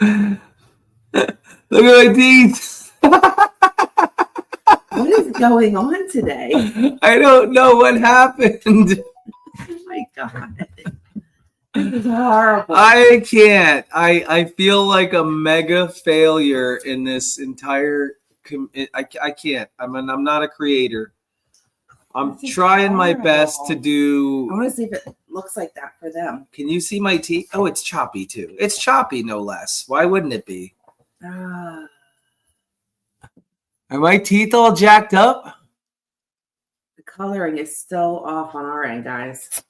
Look at my teeth. What is going on today? I don't know what happened. Oh my God. This is horrible. I can't. I feel like a mega failure in this entire. I can't. I'm not a creator. I'm trying my best to do. I want to see if it looks like that for them. Can you see my teeth? Oh, it's choppy too. It's choppy, no less. Why wouldn't it be? Are my teeth all jacked up? The coloring is still off on our end, guys.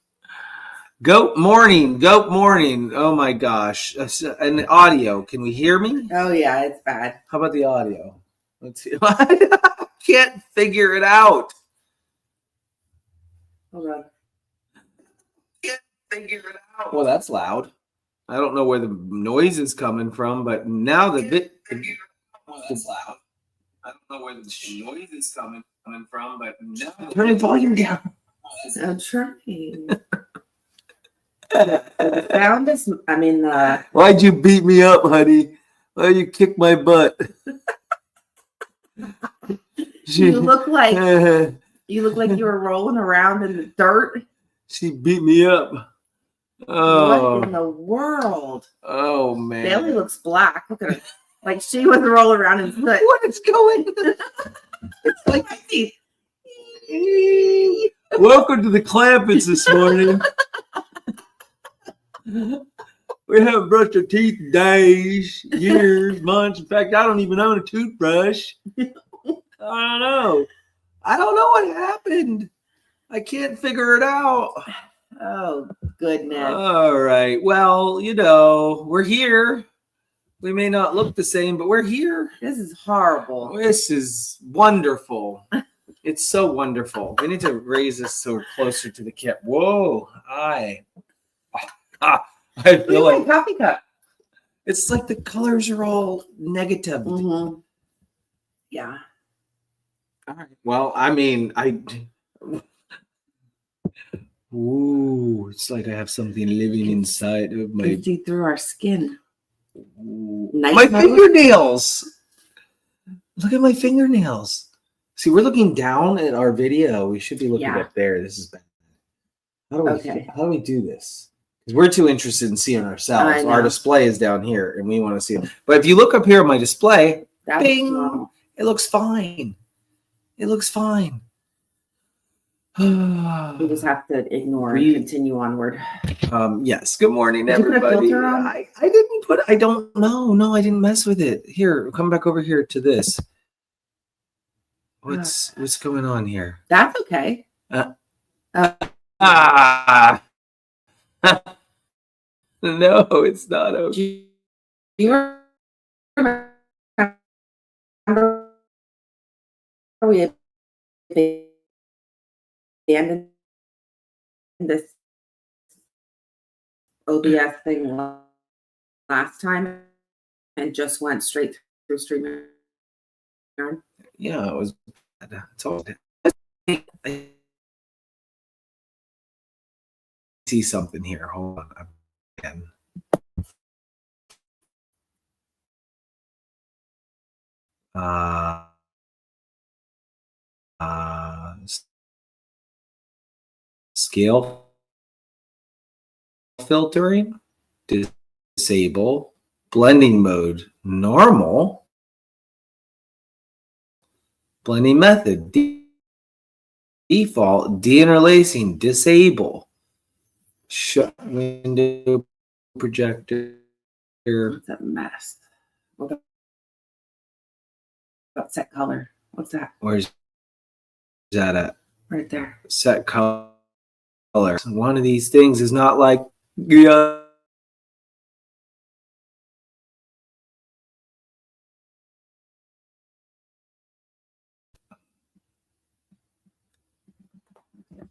Goat morning. Oh my gosh. And the audio. Can we hear me? Oh yeah, it's bad. How about the audio? Let's see. I can't figure it out. Hold on. Can't figure it out. Well, that's loud. I don't know where the noise is coming from, but now the bit. Well, that's loud. I don't know where the noise is coming from, but now turn the volume down. I'm trying. The sound is. Why'd you beat me up, honey? Why'd you kick my butt? You look like you were rolling around in the dirt. She beat me up. Oh, what in the world? Oh man, Bailey looks black. Look at her, like she was rolling around in soot. What is going on? It's like my teeth. Welcome to the Clampets this morning. We haven't brushed our teeth in days, years, months. In fact, I don't even own a toothbrush. I don't know what happened. I can't figure it out. Oh, goodness. All right. Well, we're here. We may not look the same, but we're here. This is horrible. This is wonderful. It's so wonderful. We need to raise this so we're closer to the camp. Whoa. I feel like coffee cup. It's like the colors are all negative. Mm-hmm. Yeah. All right. Well, ooh, it's like I have something living inside of my. You see through our skin. My fingernails. Look at my fingernails. See, we're looking down at our video. We should be looking up there. This is bad. How do we do this? Because we're too interested in seeing ourselves. Our display is down here, and we want to see it. But if you look up here on my display, bing, it looks fine. It looks fine. We just have to ignore and continue onward. Yes. Good morning, everybody. I didn't put. I don't know. No, I didn't mess with it. Here, come back over here to this. What's going on here? That's okay. No, it's not okay. Do you remember we abandoned this OBS thing last time and just went straight through streaming? Yeah, it was bad. It's all I see something here. Hold on. Again. Scale filtering, disable, blending mode, normal, blending method, default, deinterlacing, disable, shut window projector. What's that mess? What's set color? What's that? Where's that at? Right there. Set color. One of these things is not like yeah.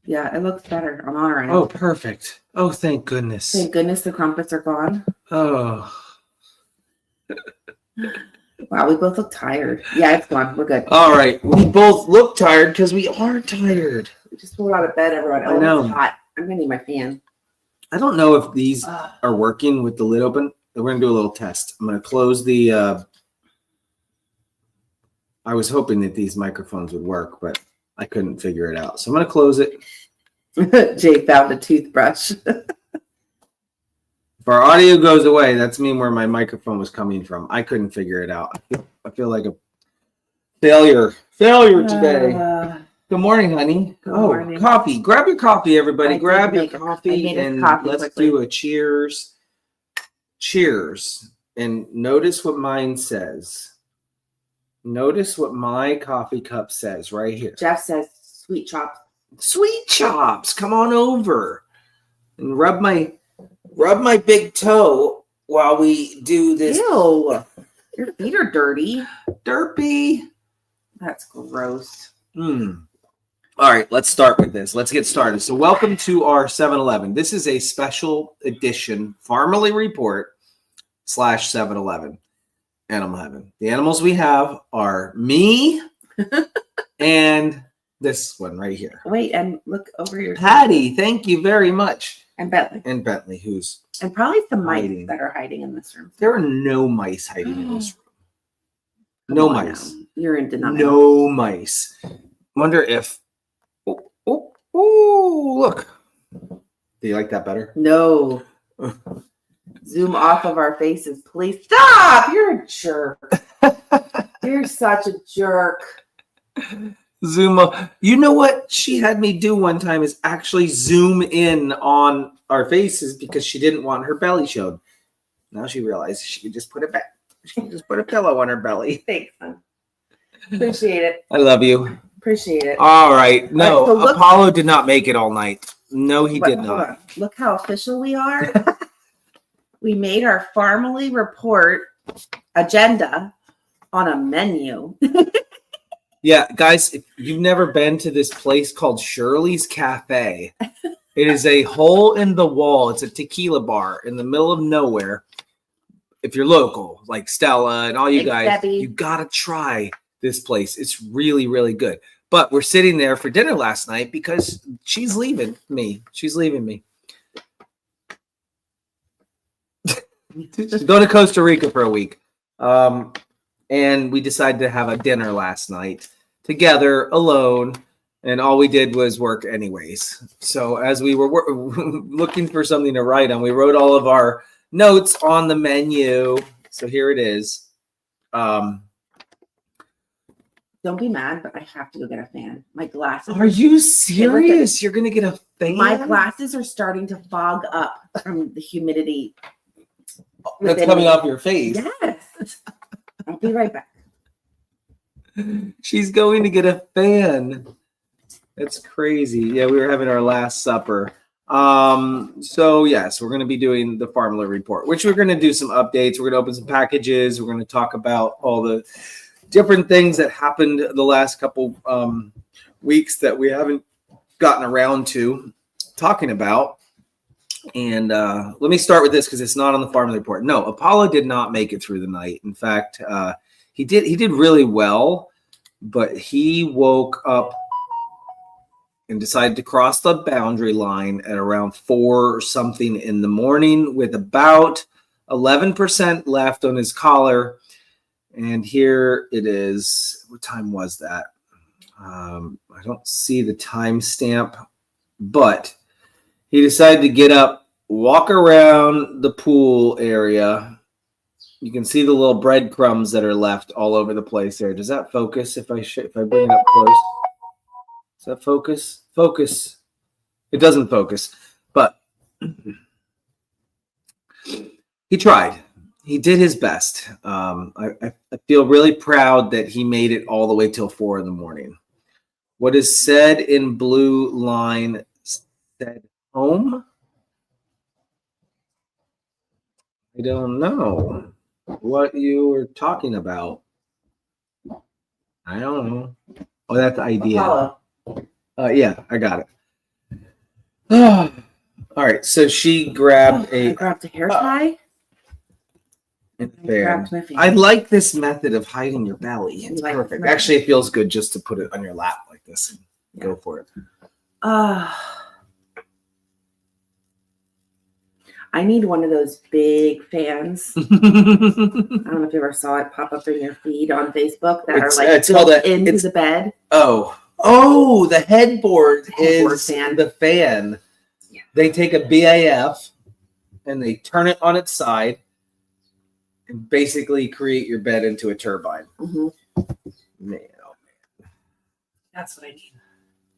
Yeah, it looks better on our end. Oh, perfect. Oh, thank goodness. Thank goodness the crumpets are gone. Oh. Wow, we both look tired. Yeah, it's gone. We're good. All right. We both look tired because we are tired. We just rolled out of bed, everyone. Oh, it's hot. I'm going to need my fan. I don't know if these are working with the lid open. we're gonna do a little test. I'm gonna close the. I was hoping that these microphones would work, but I couldn't figure it out. So I'm gonna close it. Jay found a toothbrush. If our audio goes away, that's me where my microphone was coming from. I couldn't figure it out. I feel like a failure today. Good morning, honey. Good morning. Coffee. Grab your coffee, everybody. Grab your I coffee made us and coffee let's quickly. do a cheers. Cheers. And notice what mine says. Notice what my coffee cup says right here. Jeff says sweet chops. Sweet chops. Come on over and rub my big toe while we do this. Ew. Your feet are dirty. Derpy. That's gross. All right, let's start with this. Let's get started. So welcome to our 7-Eleven. This is a special edition Farmily report / 7-Eleven. Animal Heaven. The animals we have are me and this one right here. Wait, and look over your Patty, thank you very much. And Bentley. And Bentley, who's And probably some hiding. mice that are hiding in this room. There are no mice hiding in this room. No mice. Now. You're in denial. No mice. Wonder if. Oh, look. Do you like that better? No. Zoom off of our faces, please. Stop! You're a jerk. You're such a jerk. Zoom up. You know what she had me do one time is actually zoom in on our faces because she didn't want her belly showed. Now she realizes she could just put it back. She can just put a pillow on her belly. Thanks, hon. Appreciate it. I love you. Appreciate it. All right. No, All right, so look, Apollo did not make it all night. No, he did hold not. on. Look how official we are. We made our Farmily report agenda on a menu. Yeah, guys, if you've never been to this place called Shirley's Cafe, it is a hole in the wall. It's a tequila bar in the middle of nowhere. If you're local, like Stella and all you guys, Debbie. you got to try this place. It's really, really good. But we're sitting there for dinner last night because she's leaving me. She's leaving me. She's going to Costa Rica for a week. And we decided to have a dinner last night together alone. And all we did was work anyways. So as we were looking for something to write on, we wrote all of our notes on the menu. So here it is. Don't be mad, but I have to go get a fan. My glasses. Are you serious? You're going to get a fan? My glasses are starting to fog up from the humidity. That's coming off your face. Yes. I'll be right back. She's going to get a fan. That's crazy. Yeah, we were having our last supper. So yes, we're going to be doing the Farmily report, which we're going to do some updates. We're going to open some packages. We're going to talk about all the different things that happened the last couple weeks that we haven't gotten around to talking about. And let me start with this because it's not on the Farmily report. No, Apollo did not make it through the night. In fact, he did really well, but he woke up and decided to cross the boundary line at around 4 or something in the morning with about 11% left on his collar. And here it is. What time was that? I don't see the timestamp, but he decided to get up, walk around the pool area. You can see the little breadcrumbs that are left all over the place there. Does that focus if I bring it up close? Does that focus? Focus. It doesn't focus, but he tried. He did his best. I feel really proud that he made it all the way till 4 in the morning. What is said in blue line said home? I don't know what you were talking about. I don't know. Oh, that's the idea. Apollo. Yeah, I got it. All right, so she grabbed I grabbed a hair tie. I like this method of hiding your belly. It's like perfect. Actually, it feels good just to put it on your lap like this and go for it. I need one of those big fans. I don't know if you ever saw it pop up in your feed on Facebook that are like built into the bed. Oh, the headboard is fan. The fan. Yeah. They take a BAF and they turn it on its side and basically create your bed into a turbine. Mm-hmm. Man, oh man. That's what I need.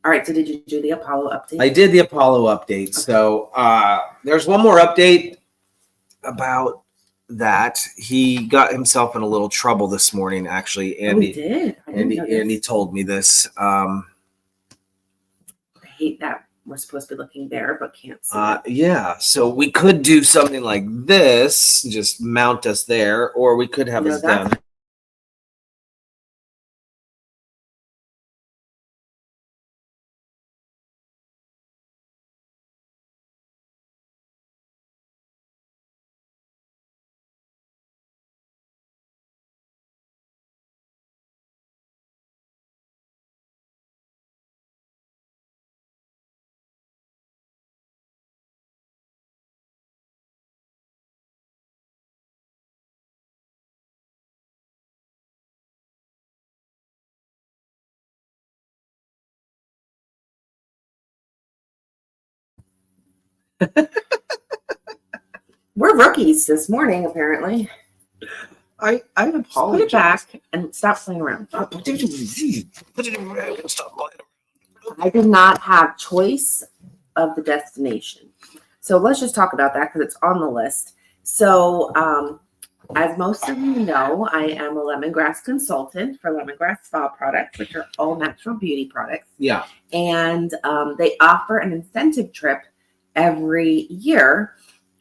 All right, so did you do the Apollo update? I did the Apollo update. Okay. So there's one more update about that. He got himself in a little trouble this morning, actually. Andy did. Andy told me this. I hate that we're supposed to be looking there, but can't see it. Yeah, so we could do something like this, just mount us there, or we could have us down. We're rookies this morning, apparently. I apologize. Put it back and stop playing around. Put it around. Stop playing around. I did not have choice of the destination. So let's just talk about that because it's on the list. So as most of you know, I am a lemongrass consultant for Lemongrass Spa products, which are all natural beauty products. Yeah. And they offer an incentive trip every year.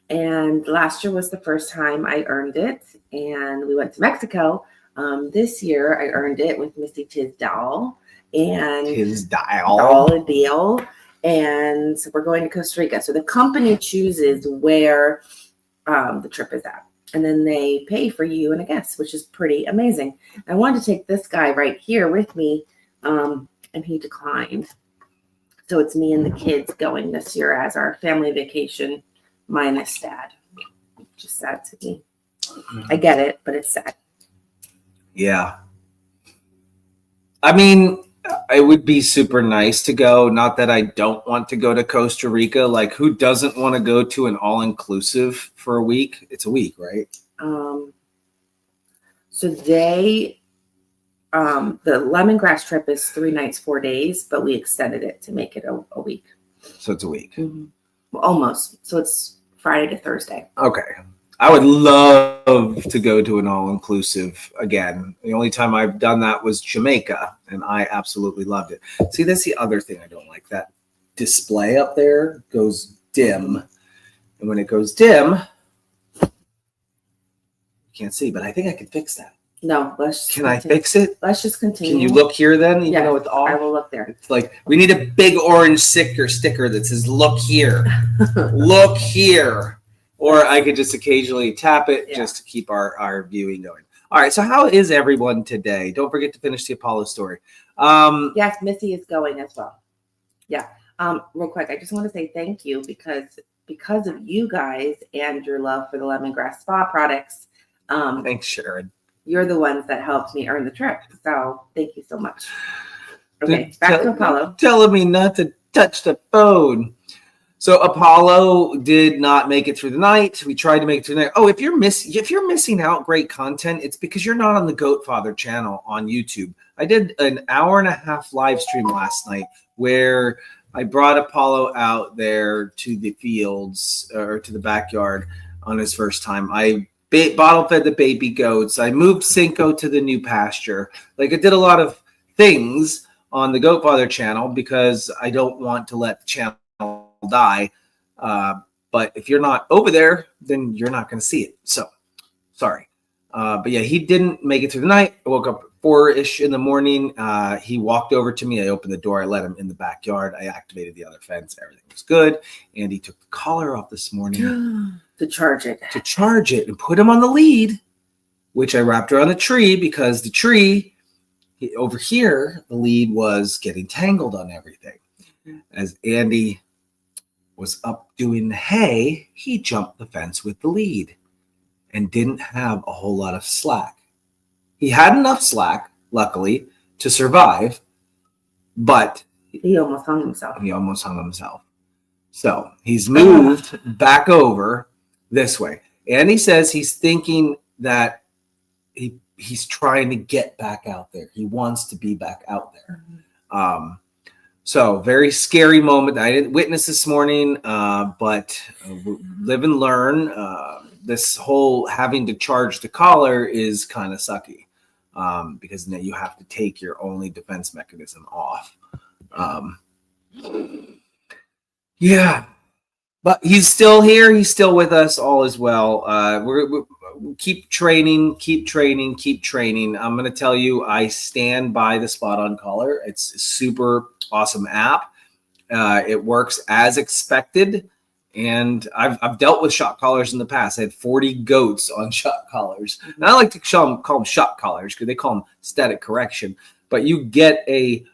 And last year was the first time I earned it. And we went to Mexico. This year I earned it with Missy Tisdale. And Deal. And we're going to Costa Rica. So the company chooses where the trip is at. And then they pay for you and a guest, which is pretty amazing. I wanted to take this guy right here with me, and he declined. So it's me and the kids going this year as our family vacation minus dad. Just sad to me. I get it, but it's sad. Yeah. I mean, it would be super nice to go. Not that I don't want to go to Costa Rica. Like, who doesn't want to go to an all-inclusive for a week? It's a week, right? So they, the lemongrass trip is 3 nights, 4 days, but we extended it to make it a week. So it's a week. Mm-hmm. Well, almost. So it's Friday to Thursday. Okay. I would love to go to an all-inclusive again. The only time I've done that was Jamaica, and I absolutely loved it. See, that's the other thing I don't like. That display up there goes dim. And when it goes dim, you can't see, but I think I can fix that. No, let's Can I fix it? Let's just continue. Can you look here then, even though it's off? I will look there. It's like, we need a big orange sticker that says, look here. Look here. Or I could just occasionally tap it just to keep our viewing going. All right, so how is everyone today? Don't forget to finish the Apollo story. Yes, Missy is going as well. Yeah. Real quick, I just want to say thank you because of you guys and your love for the Lemongrass Spa products. Thanks, Sharon. You're the ones that helped me earn the trip. So thank you so much. Okay, back to Apollo. Telling me not to touch the phone. So Apollo did not make it through the night. We tried to make it through the night. Oh, if you're missing out great content, it's because you're not on the Goatfather channel on YouTube. I did an 1.5-hour live stream last night where I brought Apollo out there to the fields or to the backyard on his first time. I bottle fed the baby goats. I moved Cinco to the new pasture. Like, I did a lot of things on the Goatfather channel because I don't want to let the channel die. But if you're not over there, then you're not going to see it. So sorry. But yeah, he didn't make it through the night. I woke up 4-ish in the morning. He walked over to me. I opened the door. I let him in the backyard. I activated the other fence. Everything was good. And he took the collar off this morning. To charge it and put him on the lead, which I wrapped around the tree because the tree over here, the lead was getting tangled on everything. As Andy was up doing the hay, he jumped the fence with the lead and didn't have a whole lot of slack. He had enough slack, luckily, to survive, but he almost hung himself. So he's moved back over this way. And he says he's thinking that he's trying to get back out there. He wants to be back out there. So very scary moment. I didn't witness this morning, but live and learn. This whole having to charge the collar is kind of sucky because then you have to take your only defense mechanism off. Yeah, but he's still here. He's still with us. All is well. We're keep training. I'm going to tell you, I stand by the Spot On collar. It's a super awesome app. It works as expected. And I've dealt with shock collars in the past. I had 40 goats on shock collars. And I like to call them shock collars because they call them static correction. But you get a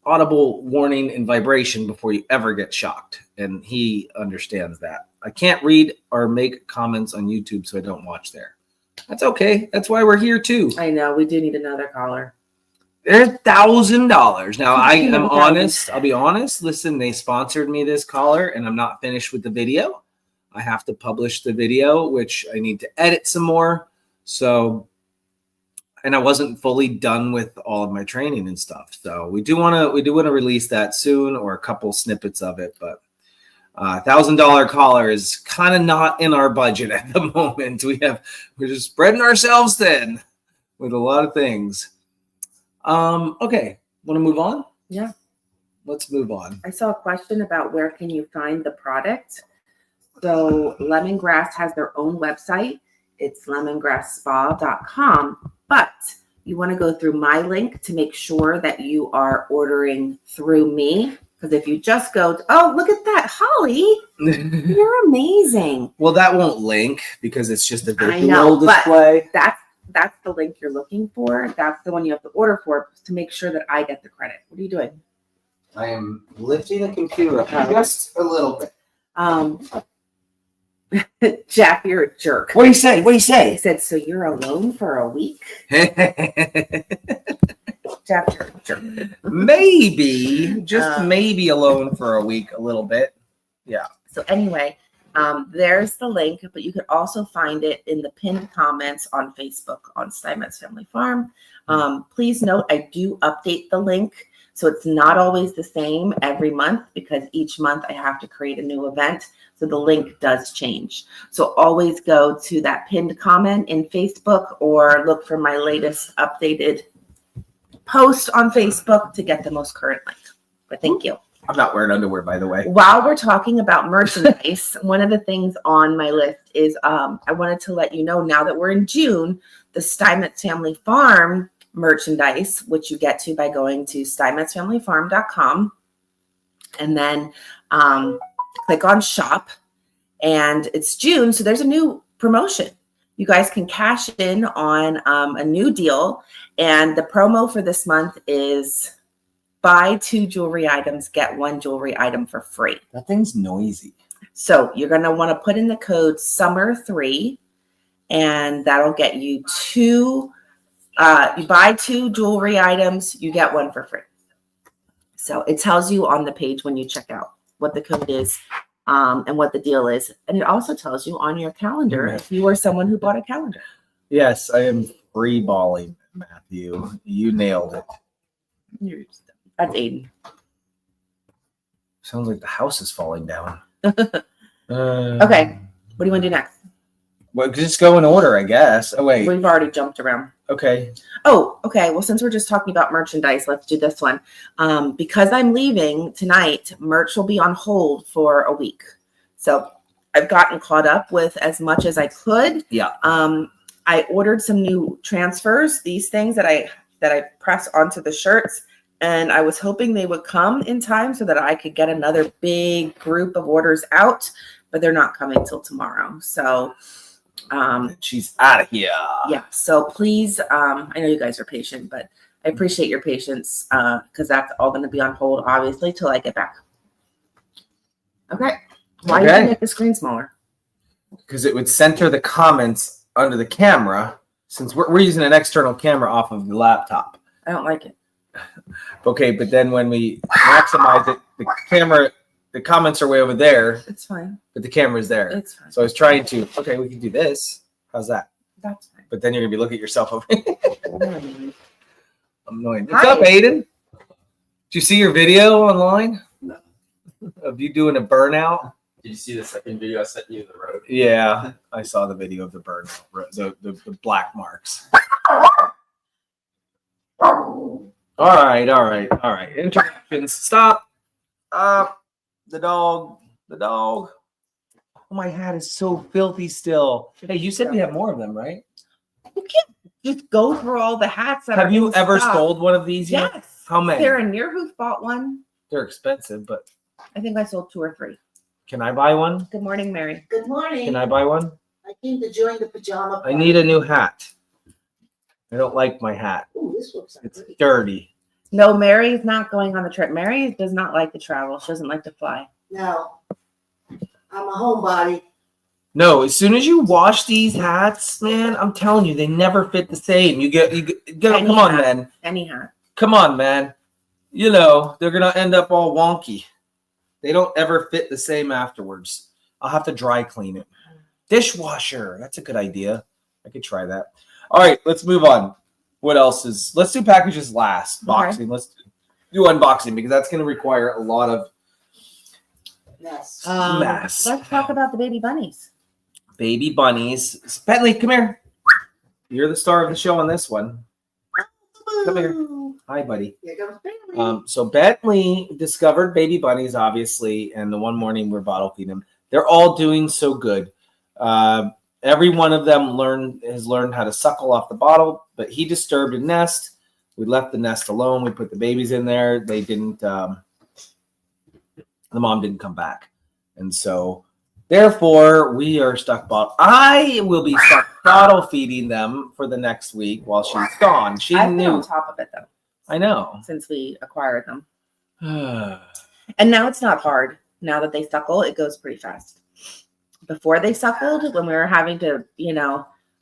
audible warning and vibration before you ever get shocked. And he understands that. I can't read or make comments on YouTube, so I don't watch there. That's okay. That's why we're here too. I know. We do need another collar. They're $1,000. Now, I am honest. I'll be honest. Listen, they sponsored me this collar, and I'm not finished with the video. I have to publish the video, which I need to edit some more. So, and I wasn't fully done with all of my training and stuff. So we do want to release that soon, or a couple snippets of it. But $1,000 collar is kind of not in our budget at the moment. We're just spreading ourselves thin with a lot of things. Okay. Want to move on? Yeah. Let's move on. I saw a question about where can you find the product. So Lemongrass has their own website. It's lemongrassspa.com, but you want to go through my link to make sure that you are ordering through me. Because if you just go, oh, look at that, Holly, you're amazing. Well, that won't link because it's just a visual display. But that's the link you're looking for. That's the one you have to order for to make sure that I get the credit. What are you doing? I am lifting the computer up just a little bit. Jack, you're a jerk. What do you say? He said, so you're alone for a week? Jack, you're a jerk. Maybe, maybe alone for a week, a little bit. Yeah. So anyway, there's the link, but you could also find it in the pinned comments on Facebook on Steinmetz Family Farm. Please note, I do update the link. So it's not always the same every month because each month I have to create a new event. So the link does change. So always go to that pinned comment in Facebook or look for my latest updated post on Facebook to get the most current link. But thank you. I'm not wearing underwear, by the way. While we're talking about merchandise, one of the things on my list is I wanted to let you know now that we're in June, the Steinmetz Family Farm merchandise, which you get to by going to steinmetzfamilyfarm.com and then click on shop, and it's June, so there's a new promotion. You guys can cash in on a new deal, and the promo for this month is buy 2 jewelry items, get 1 jewelry item for free. That thing's noisy. So you're going to want to put in the code SUMMER3, and that'll get you 2. You buy 2 jewelry items, you get 1 for free. So it tells you on the page when you check out what the code is and what the deal is. And it also tells you on your calendar if you are someone who bought a calendar. Yes, I am free balling, Matthew. You nailed it. That's Aiden. Sounds like the house is falling down. Okay. What do you want to do next? Well, just go in order, I guess. Oh, wait. We've already jumped around. Okay. Oh, okay. Well, since we're just talking about merchandise, let's do this one. Because I'm leaving tonight, merch will be on hold for a week. So I've gotten caught up with as much as I could. Yeah. I ordered some new transfers, these things that I press onto the shirts. And I was hoping they would come in time so that I could get another big group of orders out, but they're not coming till tomorrow. So she's out of here. Yeah. So please, I know you guys are patient, but I appreciate your patience because that's all going to be on hold, obviously, till I get back. Okay. Why did you make the screen smaller? Because it would center the comments under the camera, since we're using an external camera off of the laptop. I don't like it. Okay, but then when we maximize it, the comments are way over there. It's fine. But the camera's there. It's fine. So I was trying to, okay, we can do this. How's that? That's fine. But then you're going to be looking at yourself over I'm annoyed. What's Hi. up, Aiden? Did you see your video online? No. Of you doing a burnout? Did you see the second video I sent you of the road? Yeah, I saw the video of the burnout, the black marks. All right. Interruptions. Stop. The dog. Oh, my hat is so filthy still. Hey, you said we have more of them, right? You can't just go through all the hats that Have are you in ever stock. sold one of these yet? Yes. How many? Sarah Nearhoof bought one. They're expensive, but I think I sold 2 or 3. can I buy one? Good morning, Mary. Good morning. Can I buy one? I came to join the pajama I party. need a new hat. I don't like my hat. Ooh, this looks like It's dirty. No, Mary's not going on the trip. Mary does not like to travel. She doesn't like to fly. No, I'm a homebody. No, as soon as you wash these hats, man, I'm telling you, they never fit the same. You get come on, man. Any hat. Come on, man. You know, they're going to end up all wonky. They don't ever fit the same afterwards. I'll have to dry clean it. Dishwasher. That's a good idea. I could try that. All right, let's move on. What else is... Let's do packages last. Boxing. Okay. Let's do unboxing because that's going to require a lot of Mess. mess. Let's talk about the baby bunnies. Baby bunnies. Bentley, come here. You're the star of the show on this one. Come here. Hi, buddy. Here comes Farmily. So Bentley discovered baby bunnies, obviously, and the one morning we're bottle feeding them. They're all doing so good. Every one of them has learned how to suckle off the bottle, but he disturbed a nest. We left the nest alone. We put the babies in there. They didn't. The mom didn't come back, and so therefore we are stuck. I will be stuck bottle feeding them for the next week while she's gone. She I've been knew. on top of it though I know. since we acquired them, and now it's not hard. Now that they suckle, it goes pretty fast. Before they suckled, when we were having to,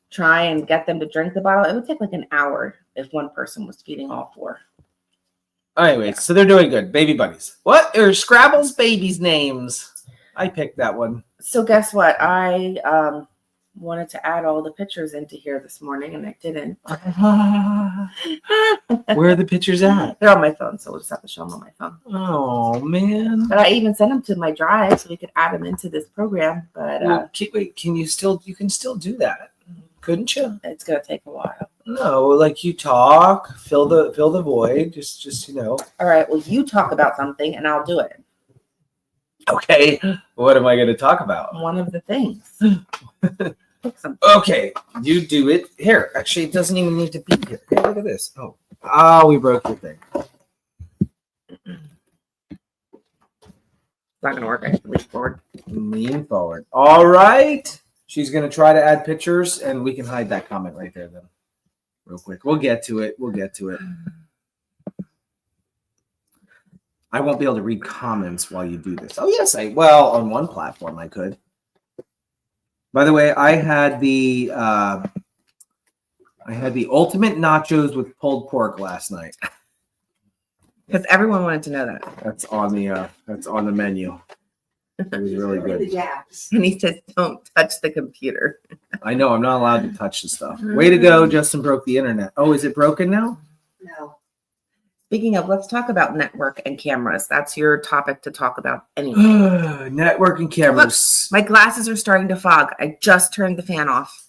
try and get them to drink the bottle, it would take like an hour if one person was feeding all 4. Anyway, so they're doing good. Baby bunnies. What are Scrabble's babies' names? I picked that one. So guess what? I wanted to add all the pictures into here this morning, and I didn't. Where are the pictures at? They're on my phone, so we'll just have to show them on my phone. Oh, man. But I even sent them to my drive so we could add them into this program. But Well, wait, you can still do that, couldn't you? it's gonna take a while. No, like you talk, fill the void, just All right. Well, you talk about something, and I'll do it. Okay, what am I going to talk about? One of the things. Pick something. Okay, you do it. Here, actually, it doesn't even need to be here. Here, look at this. Oh, we broke the thing. It's not gonna work. I have to lean forward. Lean forward. All right. She's going to try to add pictures, and we can hide that comment right there then. Real quick. We'll get to it. I won't be able to read comments while you do this. Oh, yes. On one platform I could. By the way, I had the ultimate nachos with pulled pork last night. Because everyone wanted to know that. That's on the menu. It was really Where are the good. gaps? And he says, "Don't touch the computer." I know I'm not allowed to touch the stuff. Way to go, Justin broke the internet. Oh, is it broken now? No. Speaking of, let's talk about network and cameras. That's your topic to talk about anyway. Networking cameras. My glasses are starting to fog. I just turned the fan off.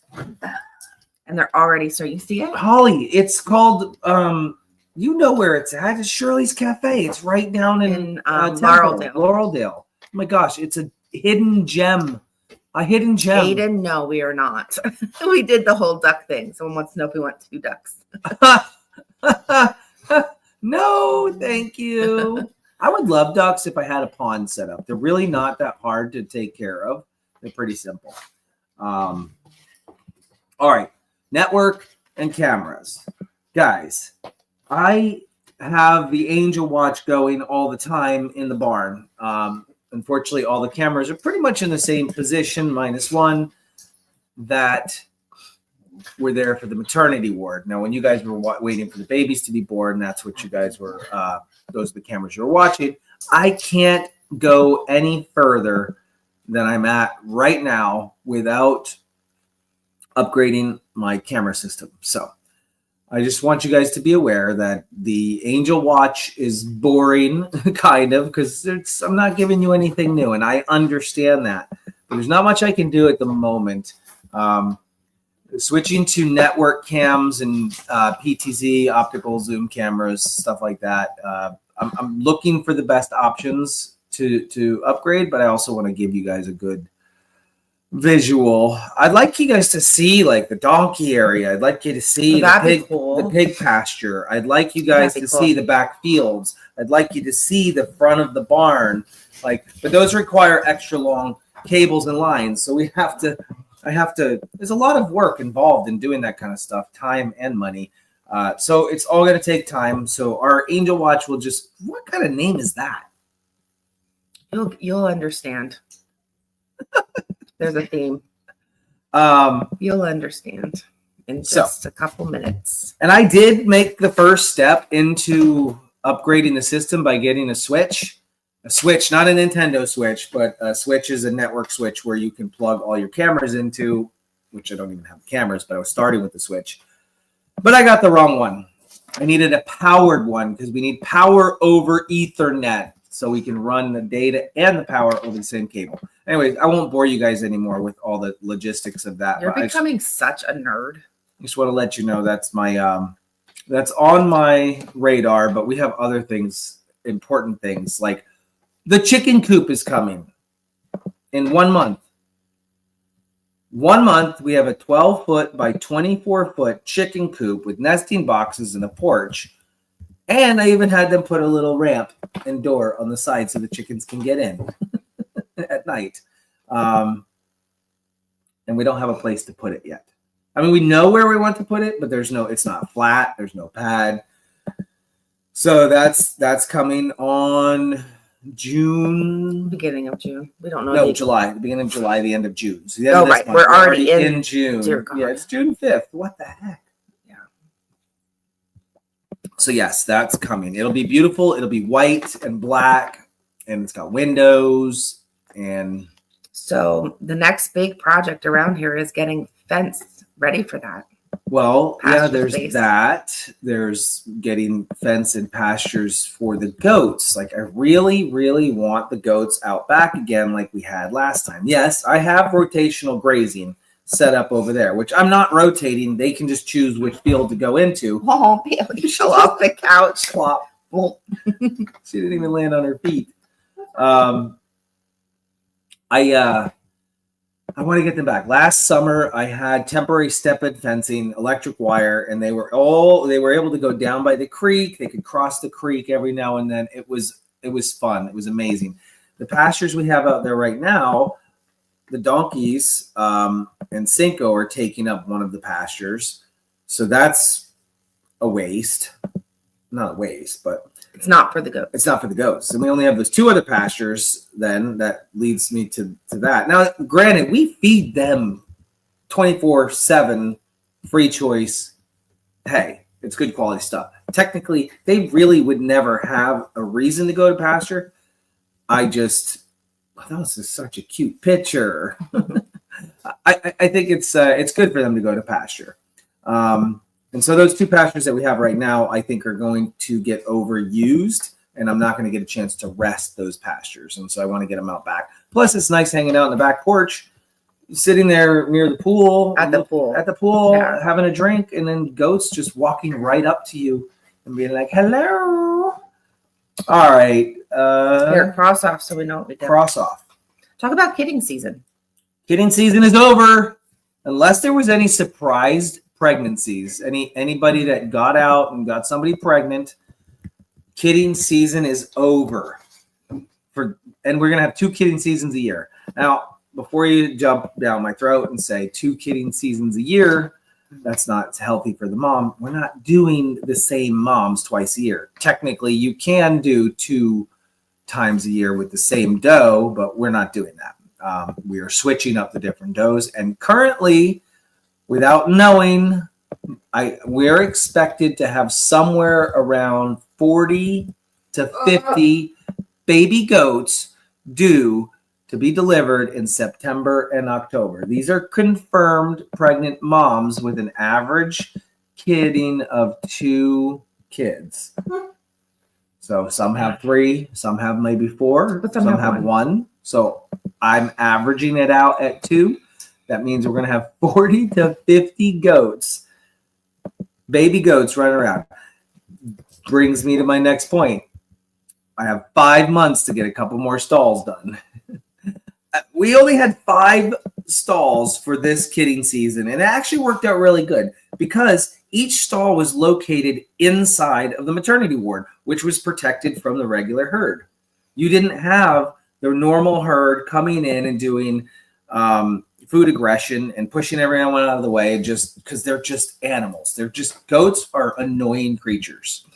And they're already, so you see it? Holly, it's called you know where it's at. It's Shirley's Cafe. It's right down in Laureldale. Laureldale. Oh my gosh, it's a hidden gem. A hidden gem. Aiden, no, we are not. We did the whole duck thing. Someone wants to know if we want 2 ducks. No, thank you. I would love ducks if I had a pond set up. They're really not that hard to take care of. They're pretty simple. All right. Network and cameras. Guys, I have the Angel Watch going all the time in the barn. unfortunately, all the cameras are pretty much in the same position, minus one, that were there for the maternity ward. Now, when you guys were waiting for the babies to be born, that's what you guys were, those are the cameras you were watching. I can't go any further than I'm at right now without upgrading my camera system. So I just want you guys to be aware that the Angel Watch is boring, kind of, because I'm not giving you anything new, and I understand that. But there's not much I can do at the moment. Switching to network cams and PTZ, optical zoom cameras, stuff like that. I'm looking for the best options to upgrade, but I also want to give you guys a good visual. I'd like you guys to see like the donkey area. I'd like you to see the pig pasture. I'd like you guys to see the back fields. I'd like you to see the front of the barn. But those require extra long cables and lines. So I have to, there's a lot of work involved in doing that kind of stuff, time and money. So it's all going to take time. So our Angel Watch will just, what kind of name is that? You'll understand. There's a theme. You'll understand in just a couple minutes. And I did make the first step into upgrading the system by getting a Switch. A Switch, not a Nintendo Switch, but a Switch is a network switch where you can plug all your cameras into, which I don't even have cameras, but I was starting with the Switch. But I got the wrong one. I needed a powered one because we need power over Ethernet so we can run the data and the power over the same cable. Anyways, I won't bore you guys anymore with all the logistics of that. You're becoming such a nerd. I just want to let you know that's my that's on my radar, but we have other things, important things, like the chicken coop is coming in 1 month. 1 month, we have a 12-foot by 24-foot chicken coop with nesting boxes and a porch. And I even had them put a little ramp and door on the side so the chickens can get in at night. And we don't have a place to put it yet. I mean, we know where we want to put it, but it's not flat. There's no pad. So that's coming on June. Beginning of June. We don't know. No, July. The beginning of July, the end of June. So oh, right. We're already in June. Yeah, it's June 5th. What the heck? Yeah. So yes, that's coming. It'll be beautiful. It'll be white and black, and it's got windows. And so the next big project around here is getting fence ready for that. Well, pasture there's space. that. There's getting fence and pastures for the goats. Like, I really, really want the goats out back again like we had last time. Yes, I have rotational grazing set up over there, which I'm not rotating. They can just choose which field to go into. Oh, Bailey fell off the couch. Plop. She didn't even land on her feet. I want to get them back. Last summer, I had temporary step-in fencing, electric wire, and they were able to go down by the creek. They could cross the creek every now and then. It was fun. It was amazing. The pastures we have out there right now, the donkeys and Cinco are taking up one of the pastures, so that's a waste. Not a waste, but it's not for the goats. It's not for the goats. And we only have those two other pastures then that leads me to that. Now, granted, we feed them 24/7 free choice. Hey, it's good quality stuff. Technically, they really would never have a reason to go to pasture. That was just such a cute picture. I think it's good for them to go to pasture. And so those two pastures that we have right now, I think, are going to get overused, and I'm not going to get a chance to rest those pastures. And so I want to get them out back. Plus, it's nice hanging out in the back porch, sitting there near the pool. At the pool, yeah. Having a drink, and then goats just walking right up to you and being like, hello. All right. Here, cross off so we know what we did. Cross off. Talk about kidding season. Kidding season is over. Unless there was any surprised pregnancies, anybody that got out and got somebody pregnant, kidding season is over. And we're gonna have 2 kidding seasons a year. Now, before you jump down my throat and say 2 kidding seasons a year, that's not healthy for the mom. We're not doing the same moms twice a year. Technically, you can do two times a year with the same doe, but we're not doing that. We are switching up the different does, and currently, without knowing, we're expected to have somewhere around 40 to 50 baby goats due to be delivered in September and October. These are confirmed pregnant moms with an average kidding of 2 kids. So some have 3, some have maybe 4, But some have 1. So I'm averaging it out at 2. That means we're going to have 40 to 50 goats, baby goats running around. Brings me to my next point. I have 5 months to get a couple more stalls done. We only had 5 stalls for this kidding season, and it actually worked out really good because each stall was located inside of the maternity ward, which was protected from the regular herd. You didn't have the normal herd coming in and doing food aggression and pushing everyone out of the way just because they're just animals. Goats are annoying creatures.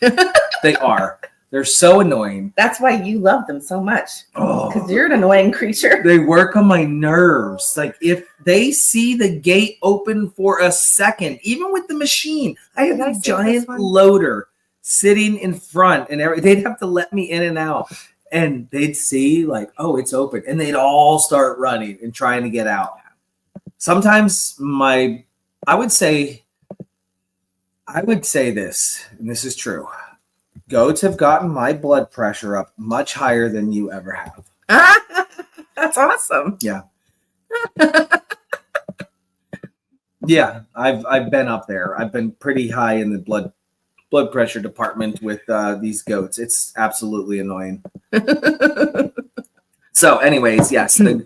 They are. They're so annoying. That's why you love them so much. Oh, Because you're an annoying creature. they work on my nerves. Like if they see the gate open for a second, even with the machine, I have Did I a say giant this one? loader sitting in front, and they'd have to let me in and out, and they'd see like, oh, it's open, and they'd all start running and trying to get out. Sometimes I would say this, and this is true. Goats have gotten my blood pressure up much higher than you ever have. That's awesome. Yeah. Yeah, I've been up there. I've been pretty high in the blood pressure department with these goats. It's absolutely annoying. So anyways, yes, the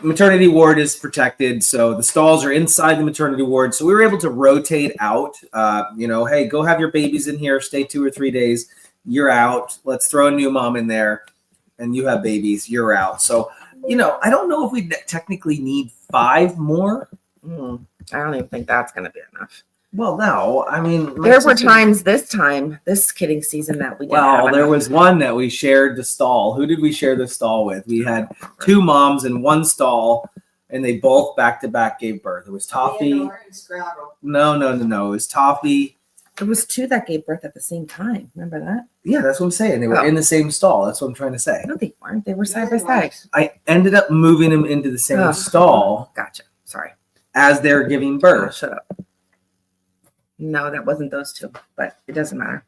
maternity ward is protected. So the stalls are inside the maternity ward. So we were able to rotate out, hey, go have your babies in here, stay 2 or 3 days. You're out. Let's throw a new mom in there and you have babies. You're out. So, I don't know if we technically need 5 more. I don't even think that's going to be enough. Well, no, I mean, There were times this kidding season that we didn't have there enough. was one that we shared the stall. Who did we share the stall with? We had 2 moms in one stall, and they both back to back gave birth. It was Toffee. Theodore and Scrabble. No. It was Toffee. There was 2 that gave birth at the same time. Remember that? Yeah, that's what I'm saying. They were in the same stall. That's what I'm trying to say. No, they weren't. They were side by Yeah, they side. I ended up moving them into the same Oh. stall Gotcha. Sorry. as they're giving Oh, birth. shut up. No, that wasn't those 2, but it doesn't matter.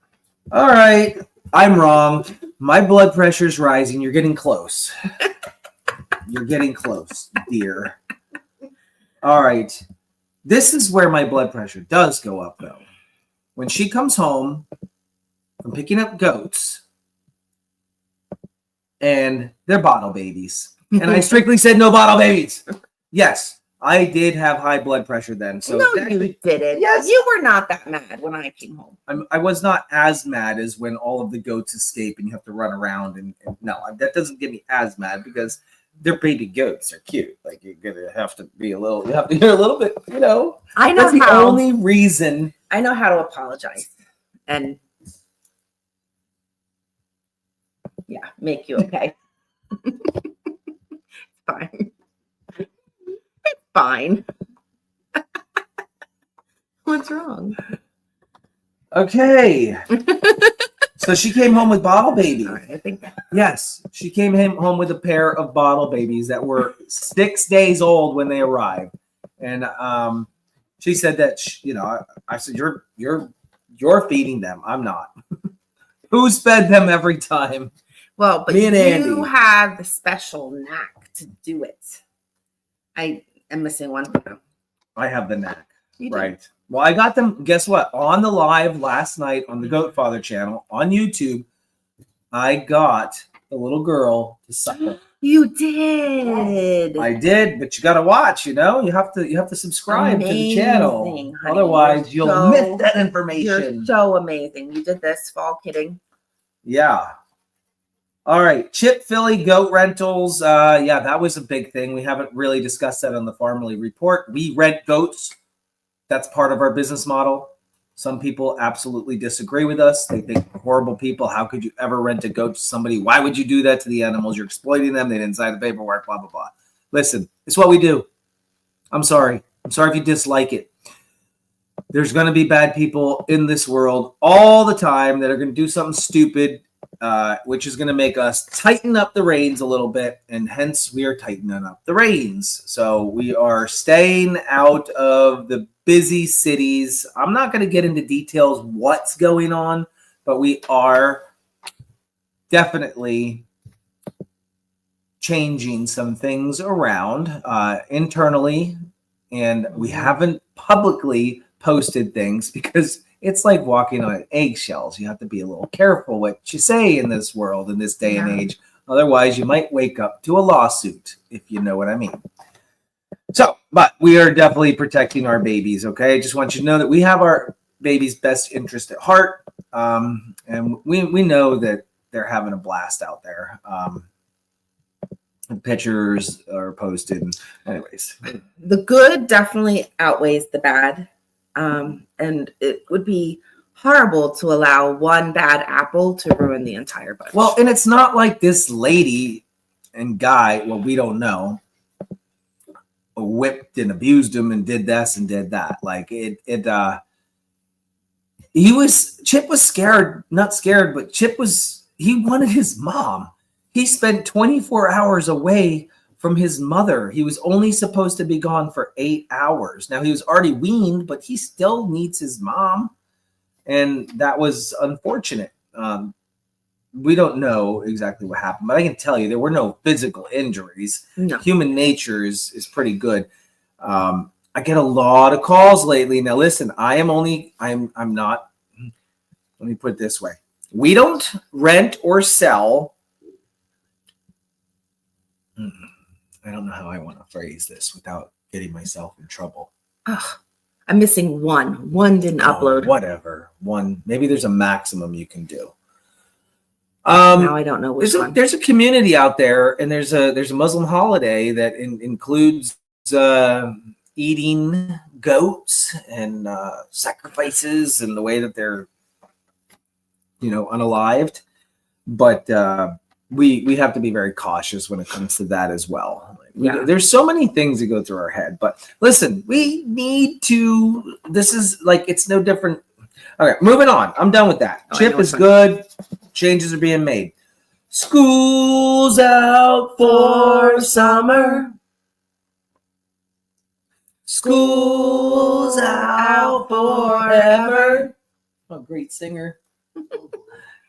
All right, I'm wrong. My blood pressure's rising. You're getting close. You're getting close, dear. All right. This is where my blood pressure does go up, though. When she comes home from picking up goats, and they're bottle babies. And I strictly said no bottle babies. Yes, I did have high blood pressure then. So no, you didn't. Yes. You were not that mad when I came home. I was not as mad as when all of the goats escape and you have to run around. And no, that doesn't get me as mad because they're baby goats. They're cute. Like you're gonna have to be a little. You have to hear a little bit. I know That's the how. only reason. I know how to apologize and make you okay. Fine. It's fine. What's wrong? Okay. So she came home with bottle babies. All right, I think Yes, she came home with a pair of bottle babies that were 6 days old when they arrived, and she said that I said you're feeding them. I'm not. Who's fed them every time? well, but Me and you Andy. have the special knack to do it. I am missing one. I have the knack. You do. Right. Well, I got them. Guess what? On the live last night on the Goat Father channel on YouTube, I got the little girl to suck them. You did. I did, but you got to watch. You have to subscribe to the channel. Amazing, honey. Otherwise, you'll So- miss that You're information. so amazing. You did this fall kidding. Yeah. All right. Chick-fil-A goat rentals. That was a big thing. We haven't really discussed that on the Farmily report. We rent goats. That's part of our business model. Some people absolutely disagree with us. They think we're horrible people. How could you ever rent a goat to somebody? Why would you do that to the animals? You're exploiting them. They didn't sign the paperwork, blah, blah, blah. Listen, it's what we do. I'm sorry. I'm sorry if you dislike it. There's going to be bad people in this world all the time that are going to do something stupid, which is going to make us tighten up the reins a little bit, and hence we are tightening up the reins. So we are staying out of the busy cities. I'm not going to get into details what's going on, but we are definitely changing some things around internally, and we haven't publicly posted things because it's like walking on eggshells. You have to be a little careful what you say in this world, in this day and age. Otherwise, you might wake up to a lawsuit, if you know what I mean. So, but we are definitely protecting our babies, okay? I just want you to know that we have our baby's best interest at heart, and we know that they're having a blast out there. Pictures are posted. Anyways. The good definitely outweighs the bad. And it would be horrible to allow one bad apple to ruin the entire bunch. Well, and it's not like this lady and guy, well, we don't know, whipped and abused him and did this and did that. Like Chip was scared, not scared, but he wanted his mom. He spent 24 hours away from his mother. He was only supposed to be gone for 8 hours. Now he was already weaned, but he still needs his mom. And that was unfortunate. We don't know exactly what happened, but I can tell you there were no physical injuries. No. Human nature is pretty good. I get a lot of calls lately. Now listen, I'm not, let me put it this way. We don't rent or sell. I don't know how I want to phrase this without getting myself in trouble. Ugh, I'm missing one. One didn't upload. Whatever. One. Maybe there's a maximum you can do. Now I don't know which one. There's a community out there, and there's a Muslim holiday that includes eating goats and sacrifices and the way that they're, unalived. But we have to be very cautious when it comes to that as well. There's so many things that go through our head. But listen, we need to. This is like it's no different. All right, moving on. I'm done with that. Chip is good. Changes are being made. School's out for summer. School's out forever. Oh, great singer.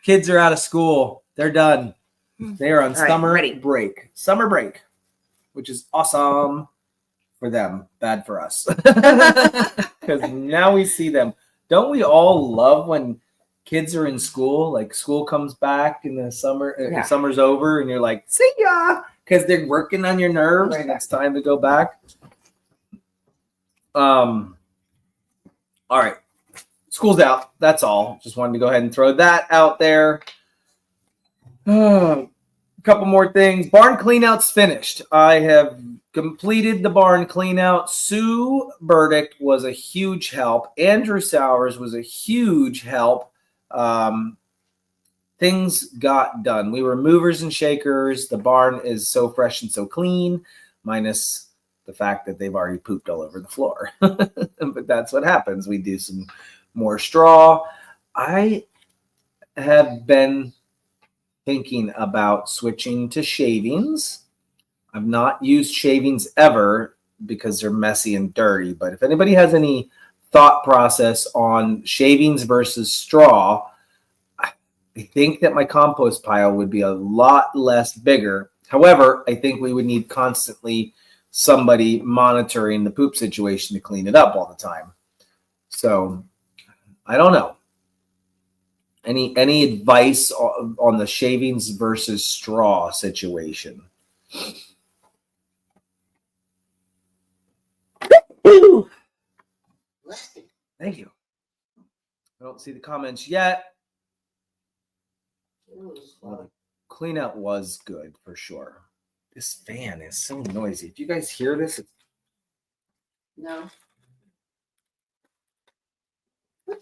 Kids are out of school. They're done. They are on summer break. Summer break, which is awesome for them. Bad for us. Because now we see them. Don't we all love when kids are in school? Like school comes back in the summer, summer's over, and you're like, see ya, because they're working on your nerves, and it's time to go back. All right, school's out. That's all. Just wanted to go ahead and throw that out there. A couple more things. Barn cleanout's finished. I have completed the barn cleanout. Sue Burdick was a huge help. Andrew Sowers was a huge help. Things got done. We were movers and shakers. The barn is so fresh and so clean, minus the fact that they've already pooped all over the floor. But that's what happens. We do some more straw. I have been thinking about switching to shavings. I've not used shavings ever because they're messy and dirty. But if anybody has any thought process on shavings versus straw, I think that my compost pile would be a lot less bigger. However, I think we would need constantly somebody monitoring the poop situation to clean it up all the time. So I don't know. Any advice on the shavings versus straw situation? Thank you. I don't see the comments yet. Well, the cleanup was good for sure. This fan is so noisy. Do you guys hear this? No.